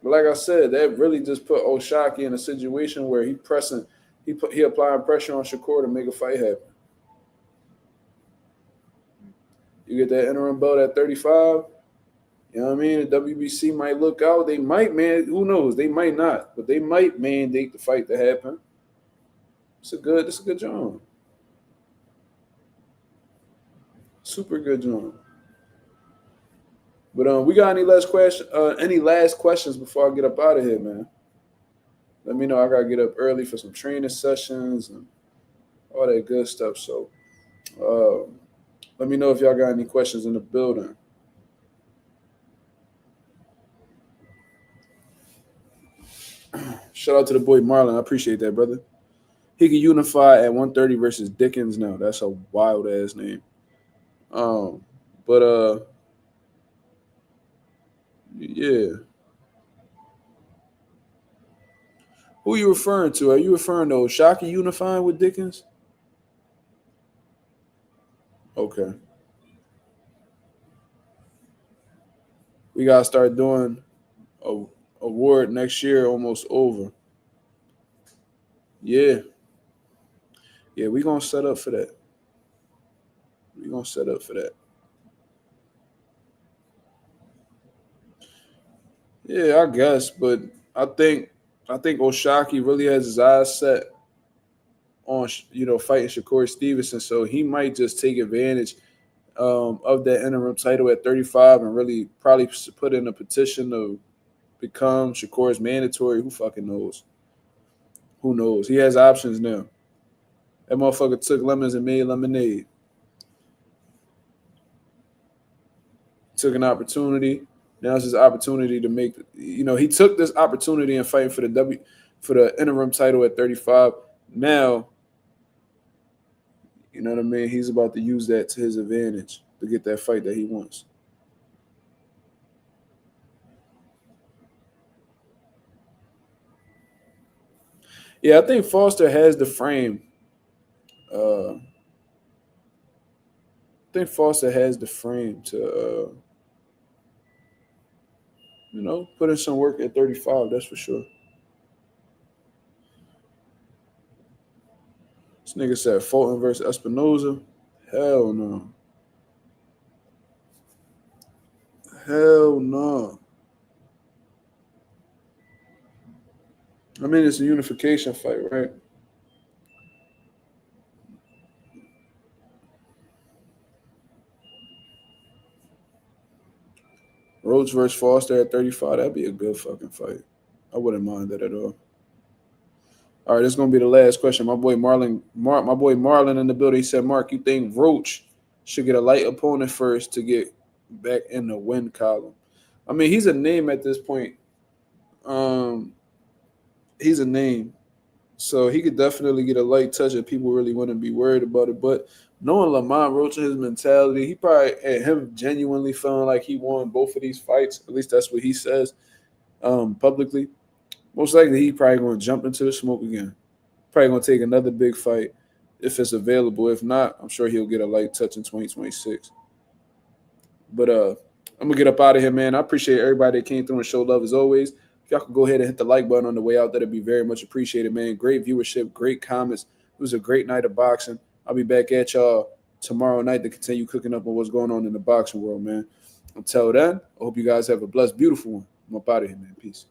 But like I said, that really just put O'Shaquie in a situation where he applying pressure on Shakur to make a fight happen. You get that interim belt at 35, you know what I mean? The WBC might look out. They might, who knows? They might not, but they might mandate the fight to happen. It's a good job. Super good job. But we got any last questions before I get up out of here, man? Let me know. I gotta get up early for some training sessions and all that good stuff. So let me know if y'all got any questions in the building. Shout out to the boy Marlon. I appreciate that, brother. He can unify at 130 versus Dickens now. That's a wild ass name. Yeah. Who are you referring to? Are you referring to O'Shaquie unifying with Dickens? Okay. We gotta start doing a award next year. Almost over. Yeah. Yeah, we gonna set up for that. We gonna set up for that. Yeah, I guess, but I think Oshaki really has his eyes set on fighting Shakur Stevenson, so he might just take advantage of that interim title at 35 and really probably put in a petition to become Shakur's mandatory. Who fucking knows? Who knows? He has options now. That motherfucker took lemons and made lemonade. Took an opportunity. Now it's his opportunity to make. He took this opportunity and fighting for the interim title at 35. Now, you know what I mean? He's about to use that to his advantage to get that fight that he wants. Yeah, I think Foster has the frame. I think Foster has the frame to, put in some work at 35. That's for sure. This nigga said Fulton versus Espinoza. Hell no. Hell no. I mean, it's a unification fight, right? Roach versus Foster at 35. That'd be a good fucking fight. I wouldn't mind that at all. All right, this is gonna be the last question. My boy Marlon in the building. He said, "Mark, you think Roach should get a light opponent first to get back in the win column?" I mean, he's a name at this point. He's a name, so he could definitely get a light touch if people really wouldn't be worried about it. But knowing Lamont Roach and his mentality, he probably had him genuinely feeling like he won both of these fights. At least that's what he says publicly. Most likely, he probably going to jump into the smoke again. Probably going to take another big fight if it's available. If not, I'm sure he'll get a light touch in 2026. But I'm going to get up out of here, man. I appreciate everybody that came through and showed love as always. If y'all could go ahead and hit the like button on the way out, that'd be very much appreciated, man. Great viewership, great comments. It was a great night of boxing. I'll be back at y'all tomorrow night to continue cooking up on what's going on in the boxing world, man. Until then, I hope you guys have a blessed, beautiful one. I'm up out of here, man. Peace.